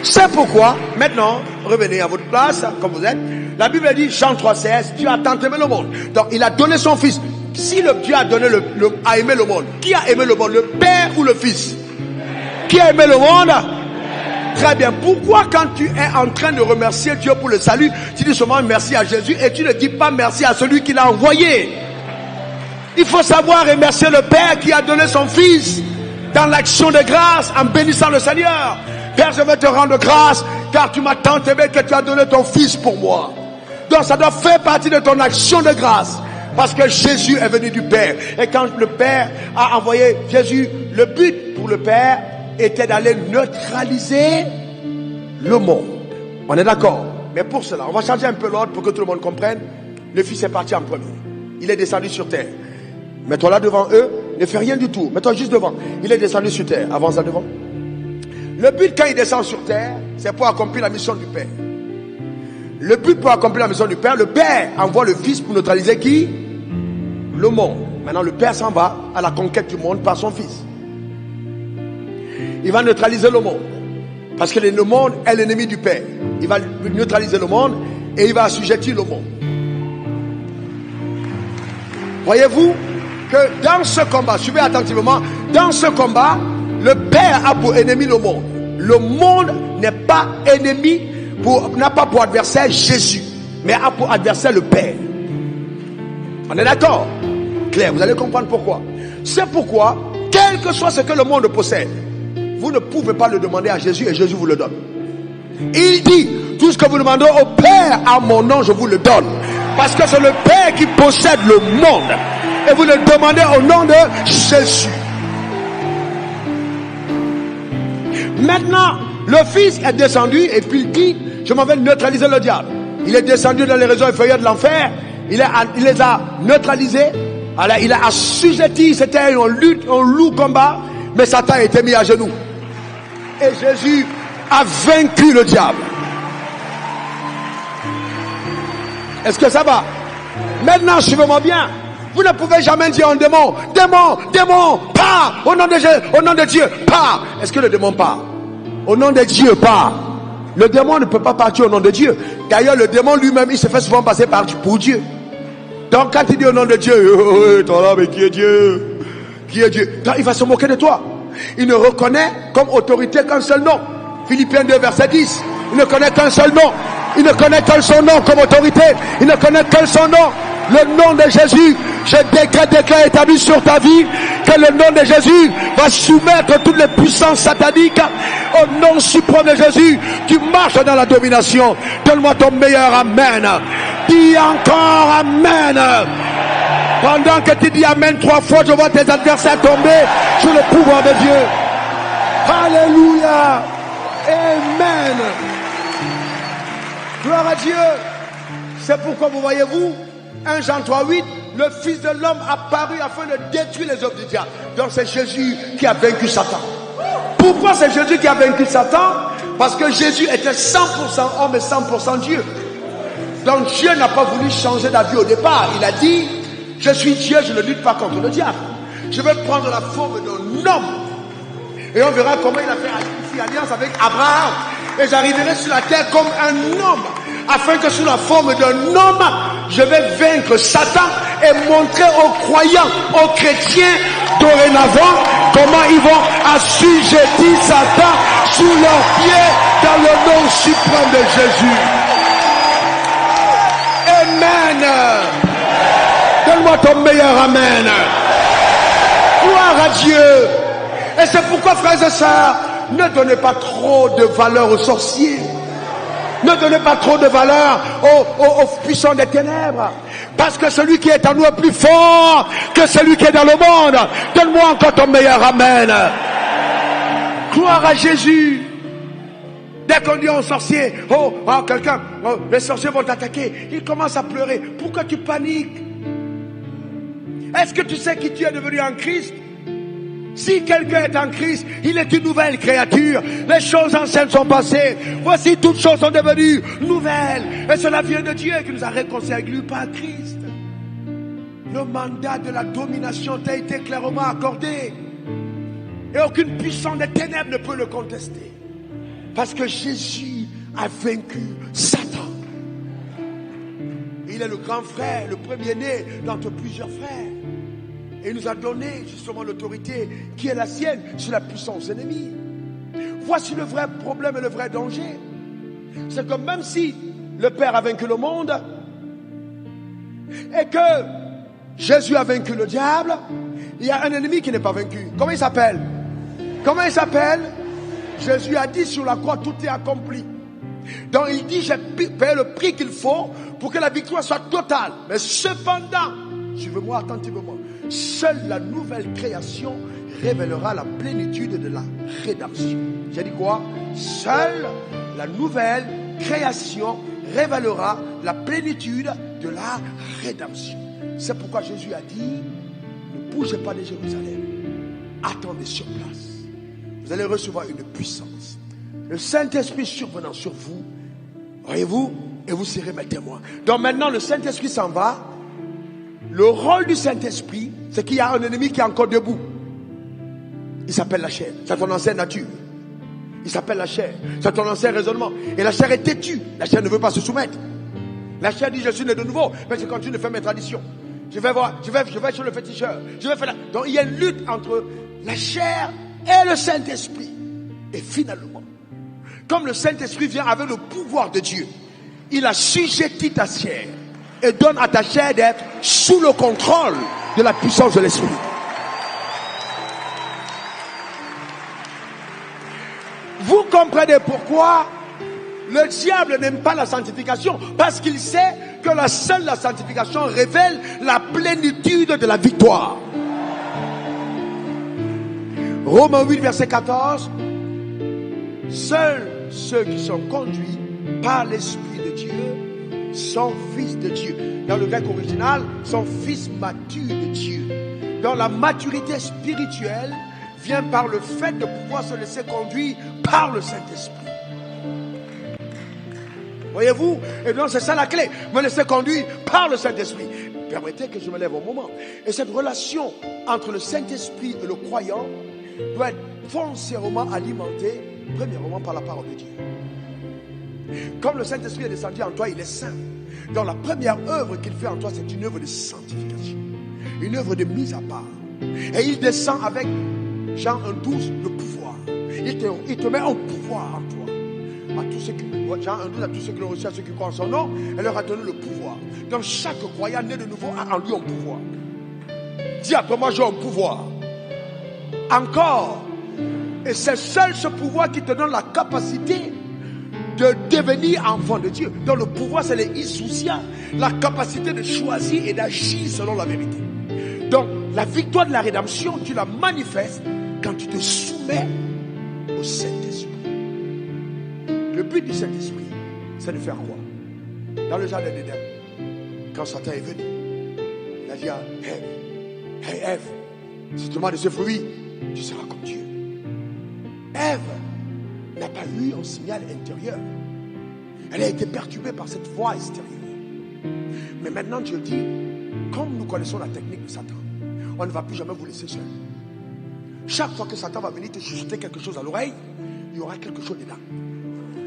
C'est pourquoi, maintenant, revenez à votre place, comme vous êtes. La Bible dit, Jean 3,16, Dieu a tant aimé le monde. Donc il a donné son fils. Si le Dieu a donné a aimé le monde, qui a aimé le monde, le Père ou le Fils? Qui a aimé le monde? Très bien. Pourquoi quand tu es en train de remercier Dieu pour le salut, tu dis seulement merci à Jésus et tu ne dis pas merci à celui qui l'a envoyé? Il faut savoir remercier le Père qui a donné son Fils dans l'action de grâce en bénissant le Seigneur. Père, je vais te rendre grâce car tu m'as tant aimé que tu as donné ton Fils pour moi. Donc ça doit faire partie de ton action de grâce. Parce que Jésus est venu du Père. Et quand le Père a envoyé Jésus, le but pour le Père était d'aller neutraliser le monde. On est d'accord? Mais pour cela, on va changer un peu l'ordre pour que tout le monde comprenne. Le Fils est parti en premier. Il est descendu sur terre. Mets-toi là devant eux. Ne fais rien du tout. Mets-toi juste devant. Il est descendu sur terre. Avance là devant. Le but quand il descend sur terre, c'est pour accomplir la mission du Père. Le but pour accomplir la mission du Père, le Père envoie le Fils pour neutraliser qui? Le monde. Maintenant le Père s'en va à la conquête du monde par son Fils. Il va neutraliser le monde. Parce que le monde est l'ennemi du Père. Il va neutraliser le monde et il va assujettir le monde. Voyez-vous que dans ce combat, suivez attentivement, Dans ce combat, le Père a pour ennemi le monde. Le monde n'est pas ennemi, n'a pas pour adversaire Jésus, mais a pour adversaire le Père. On est d'accord? Claire, vous allez comprendre pourquoi. C'est pourquoi, quel que soit ce que le monde possède, vous ne pouvez pas le demander à Jésus et Jésus vous le donne. Il dit, tout ce que vous demandez au Père à mon nom, je vous le donne. Parce que c'est le Père qui possède le monde. Et vous le demandez au nom de Jésus. Maintenant, le Fils est descendu et puis il dit, je m'en vais neutraliser le diable. Il est descendu dans les réseaux inférieurs de l'enfer. Il les a neutralisés. Alors, il a assujetti. C'était un loup combat. Mais Satan a été mis à genoux. Et Jésus a vaincu le diable. Est-ce que ça va? Maintenant, suivez-moi bien. Vous ne pouvez jamais dire un démon, démon, pars, au nom de Jésus, au nom de Dieu, pars. Est-ce que le démon part? Au nom de Dieu, pars. Le démon ne peut pas partir au nom de Dieu. D'ailleurs, le démon lui-même, il se fait souvent passer pour Dieu. Donc, quand il dit au nom de Dieu, toi là, mais qui est Dieu? Qui est Dieu? Donc, il va se moquer de toi. Il ne reconnaît comme autorité qu'un seul nom. Philippiens 2, verset 10. Il ne connaît qu'un seul nom. Il ne connaît qu'un son nom comme autorité. Il ne connaît qu'un son nom. Le nom de Jésus. Je déclare établi sur ta vie que le nom de Jésus va soumettre toutes les puissances sataniques au nom suprême de Jésus. Tu marches dans la domination. Donne-moi ton meilleur amen. Dis encore amen. Pendant que tu dis amen 3 fois, je vois tes adversaires tomber sous le pouvoir de Dieu. Alléluia. Amen. Gloire à Dieu. C'est pourquoi vous voyez-vous, 1 Jean 3:8, le Fils de l'homme apparut afin de détruire les œuvres du diable. Donc c'est Jésus qui a vaincu Satan. Pourquoi c'est Jésus qui a vaincu Satan? Parce que Jésus était 100% homme et 100% Dieu. Donc Dieu n'a pas voulu changer d'avis au départ. Il a dit, je suis Dieu, je ne lutte pas contre le diable. Je vais prendre la forme d'un homme. Et on verra comment il a fait alliance avec Abraham. Et j'arriverai sur la terre comme un homme, afin que sous la forme d'un homme, je vais vaincre Satan et montrer aux croyants, aux chrétiens, dorénavant, comment ils vont assujettir Satan sous leurs pieds dans le nom suprême de Jésus. Amen. Donne-moi ton meilleur amen. Gloire à Dieu. Et c'est pourquoi, frères et sœurs, ne donnez pas trop de valeur aux sorciers. Ne donnez pas trop de valeur aux puissants des ténèbres. Parce que celui qui est en nous est plus fort que celui qui est dans le monde. Donne-moi encore ton meilleur amen. Gloire à Jésus. Dès qu'on dit aux sorciers, les sorciers vont t'attaquer. Ils commencent à pleurer. Pourquoi tu paniques? Est-ce que tu sais qui tu es devenu en Christ? Si quelqu'un est en Christ, il est une nouvelle créature. Les choses anciennes sont passées. Voici, toutes choses sont devenues nouvelles. Et cela vient de Dieu qui nous a réconciliés par Christ. Le mandat de la domination t'a été clairement accordé. Et aucune puissance des ténèbres ne peut le contester. Parce que Jésus a vaincu Satan. Il est le grand frère, le premier-né d'entre plusieurs frères. Et il nous a donné justement l'autorité qui est la sienne sur la puissance ennemie. Voici le vrai problème et le vrai danger. C'est que même si le Père a vaincu le monde et que Jésus a vaincu le diable, il y a un ennemi qui n'est pas vaincu. Comment il s'appelle? Comment il s'appelle? Jésus a dit sur la croix, tout est accompli. Donc il dit, j'ai payé le prix qu'il faut pour que la victoire soit totale. Mais cependant, suivez-moi attentivement, seule la nouvelle création révélera la plénitude de la rédemption. J'ai dit quoi? Seule la nouvelle création révélera la plénitude de la rédemption. C'est pourquoi Jésus a dit, ne bougez pas de Jérusalem, attendez sur place. Vous allez recevoir une puissance. Le Saint-Esprit survenant sur vous, voyez-vous, et vous serez mes témoins. Donc maintenant, le Saint-Esprit s'en va. Le rôle du Saint-Esprit, c'est qu'il y a un ennemi qui est encore debout. Il s'appelle la chair. C'est ton ancienne nature. Il s'appelle la chair. C'est ton ancien raisonnement. Et la chair est têtue. La chair ne veut pas se soumettre. La chair dit, je suis né de nouveau, mais je continue de faire mes traditions. Je vais chez le féticheur. Je vais faire la... Donc il y a une lutte entre la chair et le Saint-Esprit. Et finalement, comme le Saint-Esprit vient avec le pouvoir de Dieu, il assujettit ta chair et donne à ta chair d'être sous le contrôle de la puissance de l'Esprit. Vous comprenez pourquoi le diable n'aime pas la sanctification? Parce qu'il sait que la sanctification révèle la plénitude de la victoire. Romains 8, verset 14. Seuls ceux qui sont conduits par l'Esprit de Dieu sont fils de Dieu. Dans le grec original, sont fils matures de Dieu. Dans la maturité spirituelle vient par le fait de pouvoir se laisser conduire par le Saint-Esprit. Voyez-vous? Et donc c'est ça la clé. Me laisser conduire par le Saint-Esprit. Permettez que je me lève au moment. Et cette relation entre le Saint-Esprit et le croyant doit être foncièrement alimentée, premièrement par la parole de Dieu. Comme le Saint-Esprit est descendu en toi, il est saint. Donc la première œuvre qu'il fait en toi, c'est une œuvre de sanctification. Une œuvre de mise à part. Et il descend avec Jean 1,12, le pouvoir. Il te met en pouvoir en toi. À tous ceux qui, Jean 1,12, à tous ceux qui l'ont reçu, à ceux qui croient en son nom, elle leur a donné le pouvoir. Donc chaque croyant né de nouveau a en lui un pouvoir. Dis après moi, j'ai un pouvoir. Encore. Et c'est seul ce pouvoir qui te donne la capacité de devenir enfant de Dieu. Donc le pouvoir, c'est les insouciants, la capacité de choisir et d'agir selon la vérité. Donc la victoire de la rédemption, tu la manifestes quand tu te soumets au Saint-Esprit. Le but du Saint-Esprit, c'est de faire quoi? Dans le jardin d'Éden, quand Satan est venu, il a dit à Ève, hey Ève, si tu manges de ce fruit, tu seras comme Dieu. Ève n'a pas eu un signal intérieur. Elle a été perturbée par cette voix extérieure. Mais maintenant Dieu dit, comme nous connaissons la technique de Satan, on ne va plus jamais vous laisser seul. Chaque fois que Satan va venir te chuchoter quelque chose à l'oreille, il y aura quelque chose dedans.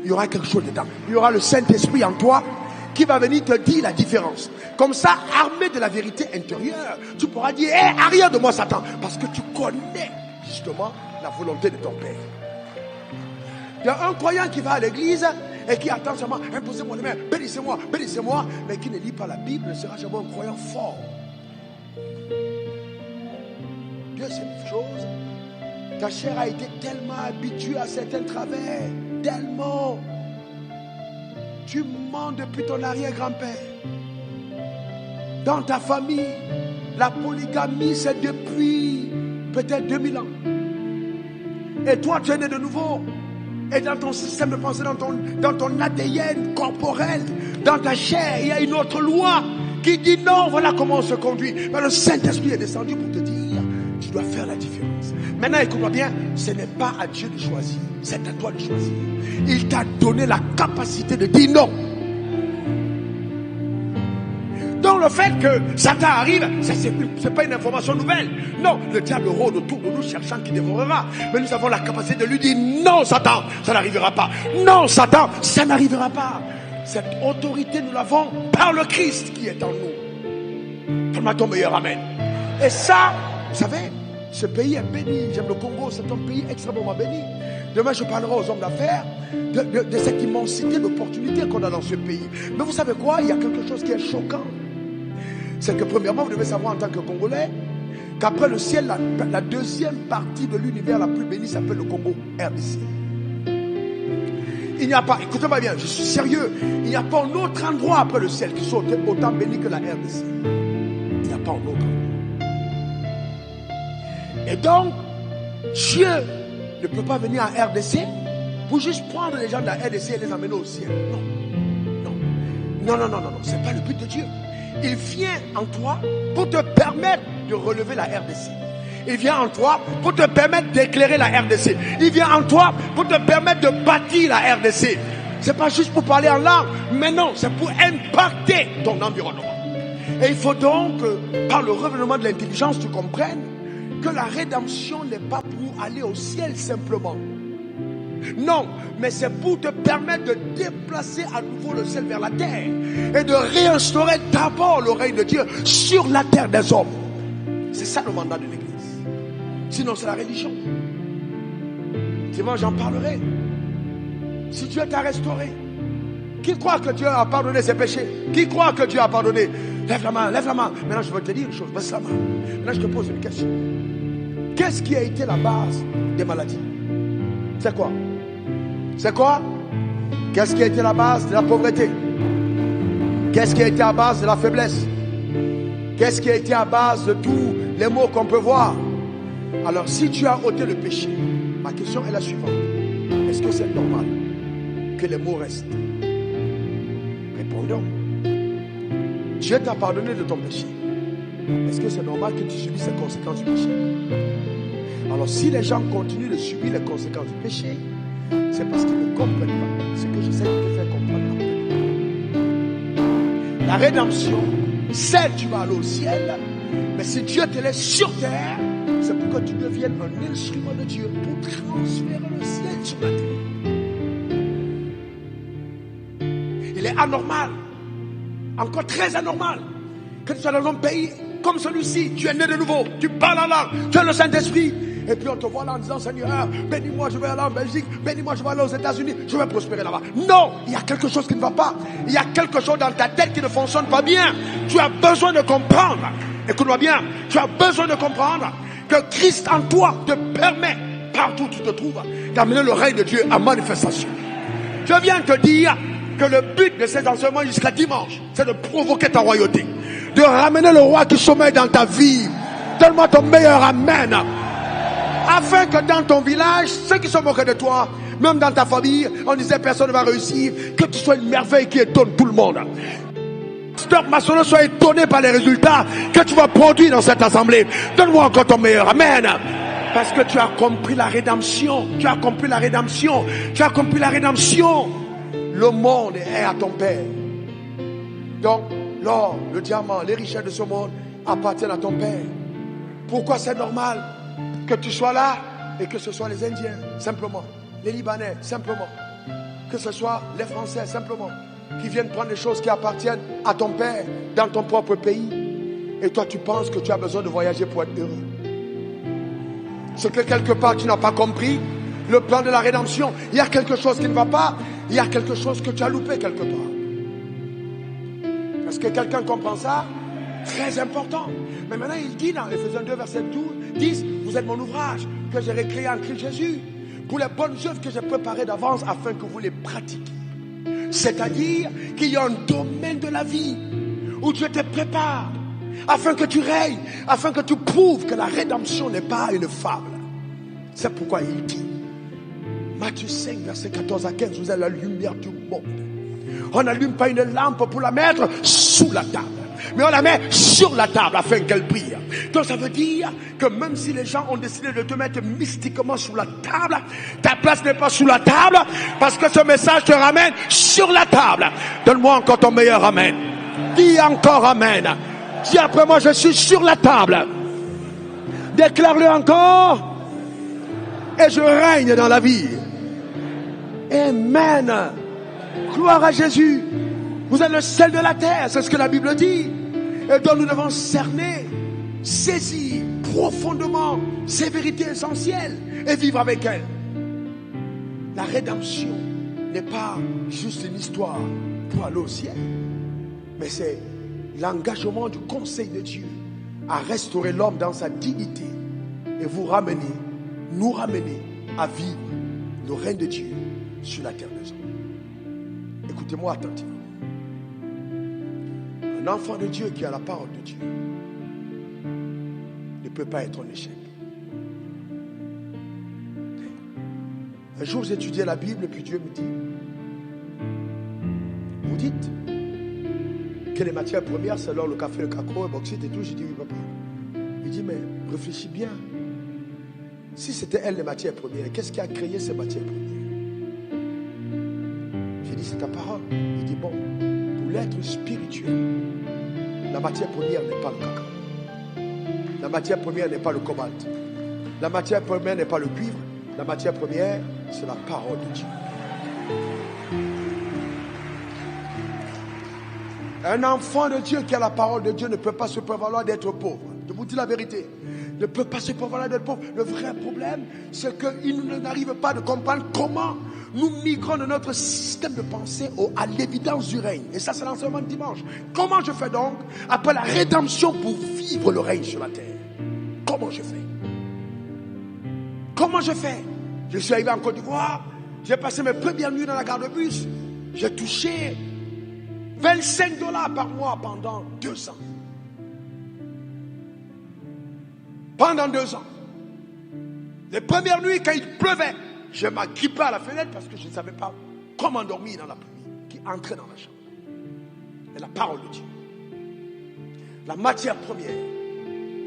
Il y aura quelque chose dedans. Il y aura le Saint-Esprit en toi qui va venir te dire la différence. Comme ça, armé de la vérité intérieure, tu pourras dire, hey, arrière de moi Satan, parce que tu connais justement la volonté de ton Père. Il y a un croyant qui va à l'église et qui attend seulement, imposez-moi les mains, bénissez-moi, mais qui ne lit pas la Bible ne sera jamais un croyant fort. Deuxième chose, ta chair a été tellement habituée à certains travers, tellement. Tu mens depuis ton arrière-grand-père. Dans ta famille, la polygamie, c'est depuis peut-être 2000 ans. Et toi, tu es né de nouveau. Et dans ton système de pensée, dans ton ADN corporel, dans ta chair, il y a une autre loi qui dit non, voilà comment on se conduit. Mais le Saint-Esprit est descendu pour te dire, tu dois faire la différence. Maintenant, écoute-moi bien, ce n'est pas à Dieu de choisir, c'est à toi de choisir. Il t'a donné la capacité de dire non. Donc le fait que Satan arrive, c'est pas une information nouvelle. Non, le diable rôde autour de nous cherchant qui dévorera. Mais nous avons la capacité de lui dire non Satan, ça n'arrivera pas. Non Satan, ça n'arrivera pas. Cette autorité nous l'avons par le Christ qui est en nous. Donne-moi ton meilleur amen. Et ça, vous savez, ce pays est béni. J'aime le Congo, c'est un pays extrêmement béni. Demain, je parlerai aux hommes d'affaires de cette immensité d'opportunités qu'on a dans ce pays. Mais vous savez quoi? Il y a quelque chose qui est choquant. C'est que premièrement, vous devez savoir en tant que Congolais qu'après le ciel, la deuxième partie de l'univers la plus bénie s'appelle le Congo, RDC. Il n'y a pas, écoutez-moi bien, je suis sérieux, il n'y a pas un autre endroit après le ciel qui soit autant béni que la RDC. Il n'y a pas un autre endroit. Et donc, Dieu ne peut pas venir en RDC pour juste prendre les gens de la RDC et les amener au ciel. Non, c'est pas le but de Dieu. Il vient en toi pour te permettre de relever la RDC. Il vient en toi pour te permettre d'éclairer la RDC. Il vient en toi pour te permettre de bâtir la RDC. C'est pas juste pour parler en langue, mais non, c'est pour impacter ton environnement. Et il faut donc que, par le règlement de l'intelligence, tu comprennes que la rédemption n'est pas pour aller au ciel simplement. Non, mais c'est pour te permettre de déplacer à nouveau le ciel vers la terre et de réinstaurer d'abord le règne de Dieu sur la terre des hommes. C'est ça le mandat de l'Église. Sinon, c'est la religion. Sinon, j'en parlerai. Si Dieu t'a restauré, qui croit que Dieu a pardonné ses péchés? Qui croit que Dieu a pardonné? Lève la main, lève la main. Maintenant, je vais te dire une chose. Baisse la main. Maintenant, je te pose une question. Qu'est-ce qui a été la base des maladies? C'est quoi? C'est quoi? Qu'est-ce qui a été la base de la pauvreté? Qu'est-ce qui a été la base de la faiblesse? Qu'est-ce qui a été la base de tous les maux qu'on peut voir? Alors, si tu as ôté le péché, ma question est la suivante. Est-ce que c'est normal que les maux restent? Répondons. Dieu t'a pardonné de ton péché. Est-ce que c'est normal que tu subisses les conséquences du péché? Alors, si les gens continuent de subir les conséquences du péché, c'est parce qu'ils ne comprennent pas ce que j'essaie de te faire comprendre. La rédemption, c'est tu vas aller au ciel, mais si Dieu te laisse sur terre, c'est pour que tu deviennes un instrument de Dieu pour transférer le ciel sur la terre. Il est anormal, encore très anormal, que tu sois dans un pays comme celui-ci, tu es né de nouveau, tu parles en langue, tu as le Saint-Esprit, et puis on te voit là en disant, Seigneur, bénis-moi, je vais aller en Belgique, bénis-moi, je vais aller aux États-Unis, je vais prospérer là-bas. Non, il y a quelque chose qui ne va pas. Il y a quelque chose dans ta tête qui ne fonctionne pas bien. Tu as besoin de comprendre. Écoute-moi bien, tu as besoin de comprendre que Christ en toi te permet, partout où tu te trouves, d'amener le règne de Dieu à manifestation. Je viens te dire que le but de ces enseignements jusqu'à dimanche, c'est de provoquer ta royauté, de ramener le roi qui sommeille dans ta vie. Donne-moi ton meilleur amen. Afin que dans ton village, ceux qui sont moqués de toi, même dans ta famille, on disait personne ne va réussir, que tu sois une merveille qui étonne tout le monde. Stop Massonneau soit étonné par les résultats que tu vas produire dans cette assemblée. Donne-moi encore ton meilleur amen. Parce que tu as compris la rédemption. Tu as compris la rédemption. Tu as compris la rédemption. Le monde est à ton Père. Donc, l'or, le diamant, les richesses de ce monde appartiennent à ton Père. Pourquoi c'est normal que tu sois là et que ce soit les Indiens, simplement, les Libanais, simplement, que ce soit les Français, simplement, qui viennent prendre les choses qui appartiennent à ton Père dans ton propre pays. Et toi, tu penses que tu as besoin de voyager pour être heureux. C'est que quelque part, tu n'as pas compris le plan de la rédemption. Il y a quelque chose qui ne va pas. Il y a quelque chose que tu as loupé quelque part. Est-ce que quelqu'un comprend ça? Très important. Mais maintenant, il dit dans Éphésiens 2, verset 10, vous êtes mon ouvrage que j'ai récréé en Christ Jésus pour les bonnes œuvres que j'ai préparées d'avance afin que vous les pratiquiez. C'est-à-dire qu'il y a un domaine de la vie où Dieu te prépare afin que tu règnes, afin que tu prouves que la rédemption n'est pas une fable. C'est pourquoi il dit, Matthieu 5, verset 14 à 15, vous êtes la lumière du monde. On n'allume pas une lampe pour la mettre sous la table, mais on la met sur la table afin qu'elle brille. Donc ça veut dire que même si les gens ont décidé de te mettre mystiquement sous la table, ta place n'est pas sous la table, parce que ce message te ramène sur la table. Donne-moi encore ton meilleur amen. Dis encore amen. Dis après moi, je suis sur la table. Déclare-le encore. Et je règne dans la vie. Amen. Gloire à Jésus. Vous êtes le sel de la terre, c'est ce que la Bible dit. Et donc nous devons cerner, saisir profondément ces vérités essentielles et vivre avec elles. La rédemption n'est pas juste une histoire pour aller au ciel, mais c'est l'engagement du conseil de Dieu à restaurer l'homme dans sa dignité et vous ramener, nous ramener à vivre le règne de Dieu sur la terre des hommes. Écoutez-moi attentivement. Un enfant de Dieu qui a la parole de Dieu ne peut pas être un échec. Un jour, j'étudiais la Bible, puis Dieu me dit, vous dites que les matières premières, c'est l'or, le café, le cacao, le bauxite et tout. J'ai dit, oui, papa. Il dit, mais réfléchis bien. Si c'était elle, les matières premières, qu'est-ce qui a créé ces matières premières? J'ai dit, c'est ta parole. Il dit, bon, pour l'être spirituel, la matière première n'est pas le cacao. La matière première n'est pas le cobalt. La matière première n'est pas le cuivre. La matière première C'est la parole de Dieu. Un enfant de Dieu qui a la parole de Dieu ne peut pas se prévaloir d'être pauvre. Je vous dis la vérité. Ne peut pas se prévaloir d'être pauvre. Le vrai problème, c'est qu'il n'arrive pas à comprendre comment nous migrons de notre système de pensée à l'évidence du règne. Et ça, c'est l'enseignement de dimanche. Comment je fais donc, après la rédemption, pour vivre le règne sur la terre? Comment je fais? Comment je fais? Je suis arrivé en Côte d'Ivoire. J'ai passé mes premières nuits dans la gare de bus. J'ai touché $25 par mois pendant 2 ans. Pendant 2 ans. Les premières nuits, quand il pleuvait, je m'agrippais à la fenêtre parce que je ne savais pas comment dormir dans la pluie qui entrait dans la chambre. Et la parole de Dieu, la matière première,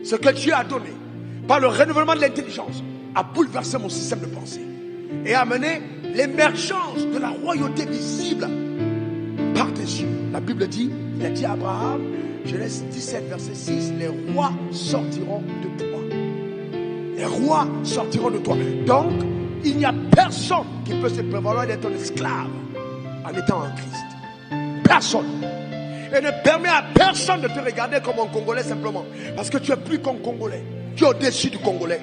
ce que Dieu a donné par le renouvellement de l'intelligence, a bouleversé mon système de pensée et a amené l'émergence de la royauté visible par des yeux. La Bible dit, il a dit à Abraham, Genèse 17, verset 6, les rois sortiront de toi. Les rois sortiront de toi. Donc, il n'y a personne qui peut se prévaloir d'être un esclave en étant en Christ. Personne. Et ne permet à personne de te regarder comme un Congolais simplement. Parce que tu es plus qu'un Congolais. Tu es au-dessus du Congolais.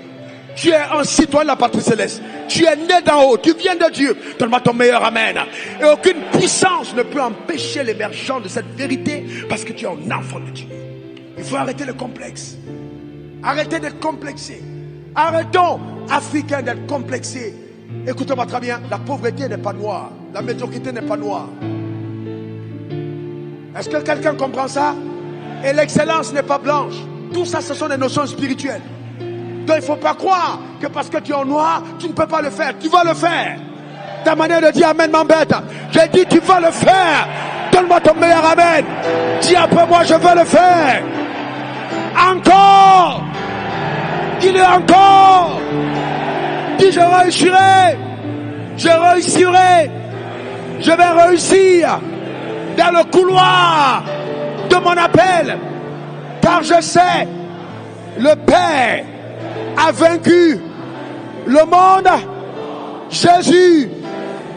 Tu es un citoyen de la patrie céleste. Tu es né d'en haut. Tu viens de Dieu. Donne-moi ton meilleur amen. Et aucune puissance ne peut empêcher l'émergence de cette vérité parce que tu es un enfant de Dieu. Il faut arrêter le complexe. Arrêtez d'être complexé. Arrêtons, Africains, d'être complexés. Écoutez-moi très bien. La pauvreté n'est pas noire. La médiocrité n'est pas noire. Est-ce que quelqu'un comprend ça? Et l'excellence n'est pas blanche. Tout ça, ce sont des notions spirituelles. Donc il ne faut pas croire que parce que tu es en noir, tu ne peux pas le faire. Tu vas le faire. Ta manière de dire amen m'embête. J'ai dit tu vas le faire. Donne-moi ton meilleur amen. Dis après moi, je veux le faire. Encore. Dis-le encore. Dis je réussirai. Je réussirai. Je vais réussir dans le couloir de mon appel. Car je sais, le Père a vaincu le monde. Jésus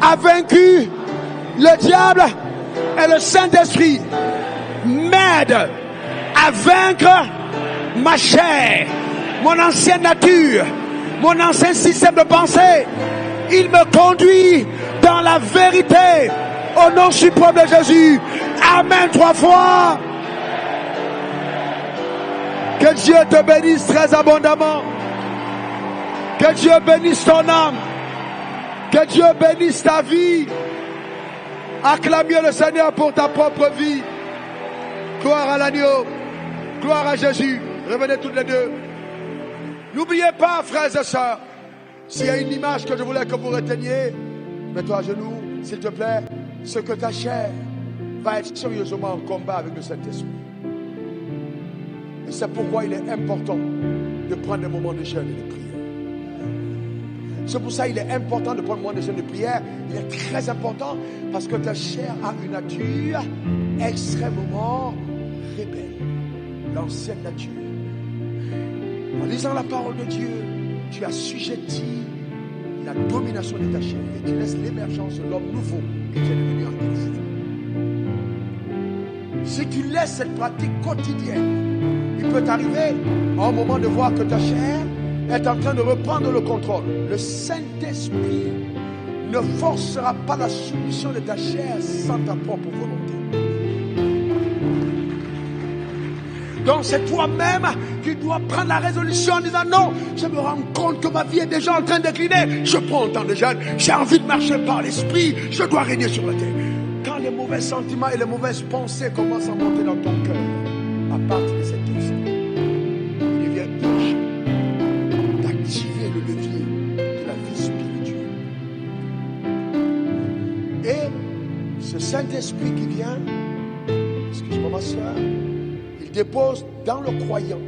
a vaincu le diable et le Saint-Esprit m'aide à vaincre ma chair, mon ancienne nature, mon ancien système de pensée. Il me conduit dans la vérité au nom suprême de Jésus. Amen 3 fois. Que Dieu te bénisse très abondamment. Que Dieu bénisse ton âme. Que Dieu bénisse ta vie. Acclame le Seigneur pour ta propre vie. Gloire à l'agneau. Gloire à Jésus. Revenez toutes les deux. N'oubliez pas, frères et sœurs, s'il y a une image que je voulais que vous reteniez, mets-toi à genoux, s'il te plaît. Ce que ta chair va être sérieusement en combat avec le Saint-Esprit. Et c'est pourquoi il est important de prendre des moments de jeûne et de prière. C'est pour ça qu'il est important de prendre un moment de jeûne et de prière. Il est très important parce que ta chair a une nature extrêmement rebelle. L'ancienne nature. En lisant la parole de Dieu, tu assujettis la domination de ta chair et tu laisses l'émergence de l'homme nouveau que tu es devenu en Christ. Si tu laisses cette pratique quotidienne, il peut t'arriver à un moment de voir que ta chair est en train de reprendre le contrôle. Le Saint-Esprit ne forcera pas la soumission de ta chair sans ta propre volonté. Donc c'est toi-même qui dois prendre la résolution en disant non, je me rends compte que ma vie est déjà en train de décliner. Je prends un temps de jeûne, j'ai envie de marcher par l'esprit, je dois régner sur la terre. Quand les mauvais sentiments et les mauvaises pensées commencent à monter dans ton cœur, à partir de cet instant, il devient urgent d'activer le levier de la vie spirituelle. Et ce Saint-Esprit qui vient, excuse-moi ma soeur, il dépose dans le croyant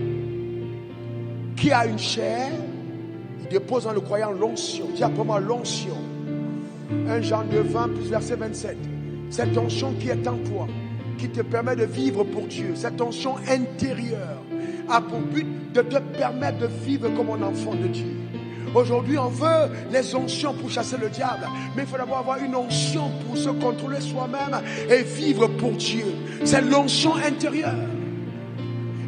qui a une chair, il dépose dans le croyant l'onction. Dis après moi l'onction. 1 Jean 2, 20 plus verset 27. Cette onction qui est en toi, qui te permet de vivre pour Dieu, cette onction intérieure a pour but de te permettre de vivre comme un enfant de Dieu. Aujourd'hui, on veut les onction pour chasser le diable. Mais il faut d'abord avoir une onction pour se contrôler soi-même et vivre pour Dieu. C'est l'onction intérieure.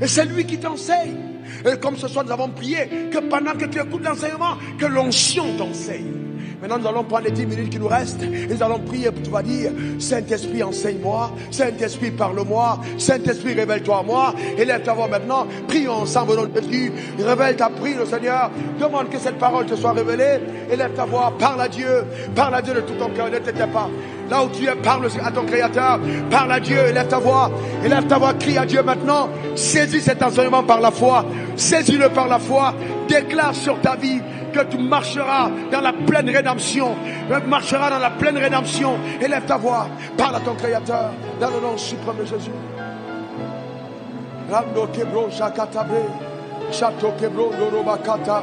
Et c'est lui qui t'enseigne. Et comme ce soir, nous avons prié que pendant que tu écoutes l'enseignement, que l'onction t'enseigne. Maintenant, nous allons prendre les 10 minutes qui nous restent et nous allons prier. Tu vas dire, Saint-Esprit, enseigne-moi. Saint-Esprit, parle-moi. Saint-Esprit, révèle-toi à moi. Élève ta voix maintenant. Prions ensemble au nom de Jésus. Révèle ta prière, le Seigneur. Demande que cette parole te soit révélée. Élève ta voix. Parle à Dieu. Parle à Dieu de tout ton cœur. Ne t'étais pas. Là où tu es, parle à ton Créateur. Parle à Dieu. Élève ta voix. Élève ta voix. Crie à Dieu maintenant. Saisis cet enseignement par la foi. Saisis-le par la foi. Déclare sur ta vie que tu marcheras dans la pleine rédemption. Tu marcheras dans la pleine rédemption. Élève ta voix. Parle à ton Créateur dans le nom suprême de Jésus. Rando kebro shakatabre. Chateau kebro dorobakata.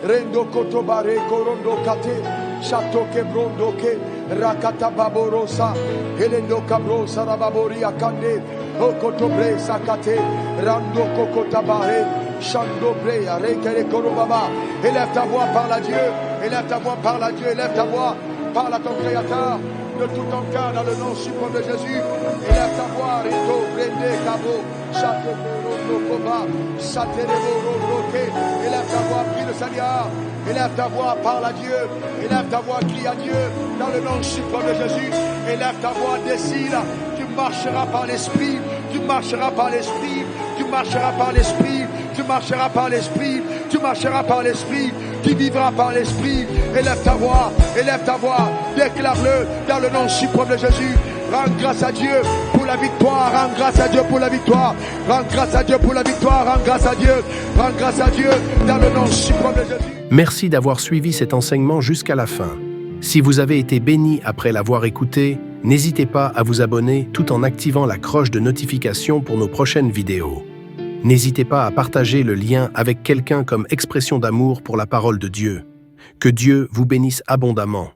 Rendo kotobare korondo kate. Chateau kebro doke. Rakata baborosa. Helendo kabro sarababori akande. Okotobre sakate. Rando kokotabare. Chandobre, Rekere Korobaba. Élève ta voix, parle à Dieu. Élève ta voix, parle à Dieu. Élève ta voix, parle à ton Créateur de tout ton cœur dans le nom suprême de Jésus. Élève ta voix, Rito, Brende, Cabo, Château, Koba, Château, élève ta voix, prie le Seigneur. Élève ta voix, parle à Dieu. Élève ta voix, crie à Dieu dans le nom suprême de Jésus. Élève ta voix, décide. Tu marcheras par l'Esprit. Tu marcheras par l'Esprit. Tu marcheras par l'Esprit. Tu marcheras par l'Esprit. Tu marcheras par l'Esprit. Tu vivras par l'Esprit. Élève ta voix. Élève ta voix. Déclare-le dans le nom suprême de Jésus. Rends grâce à Dieu pour la victoire. Rends grâce à Dieu pour la victoire. Rends grâce à Dieu pour la victoire. Rends grâce à Dieu. Rends grâce à Dieu dans le nom suprême de Jésus. Merci d'avoir suivi cet enseignement jusqu'à la fin. Si vous avez été béni après l'avoir écouté, n'hésitez pas à vous abonner tout en activant la cloche de notification pour nos prochaines vidéos. N'hésitez pas à partager le lien avec quelqu'un comme expression d'amour pour la parole de Dieu. Que Dieu vous bénisse abondamment.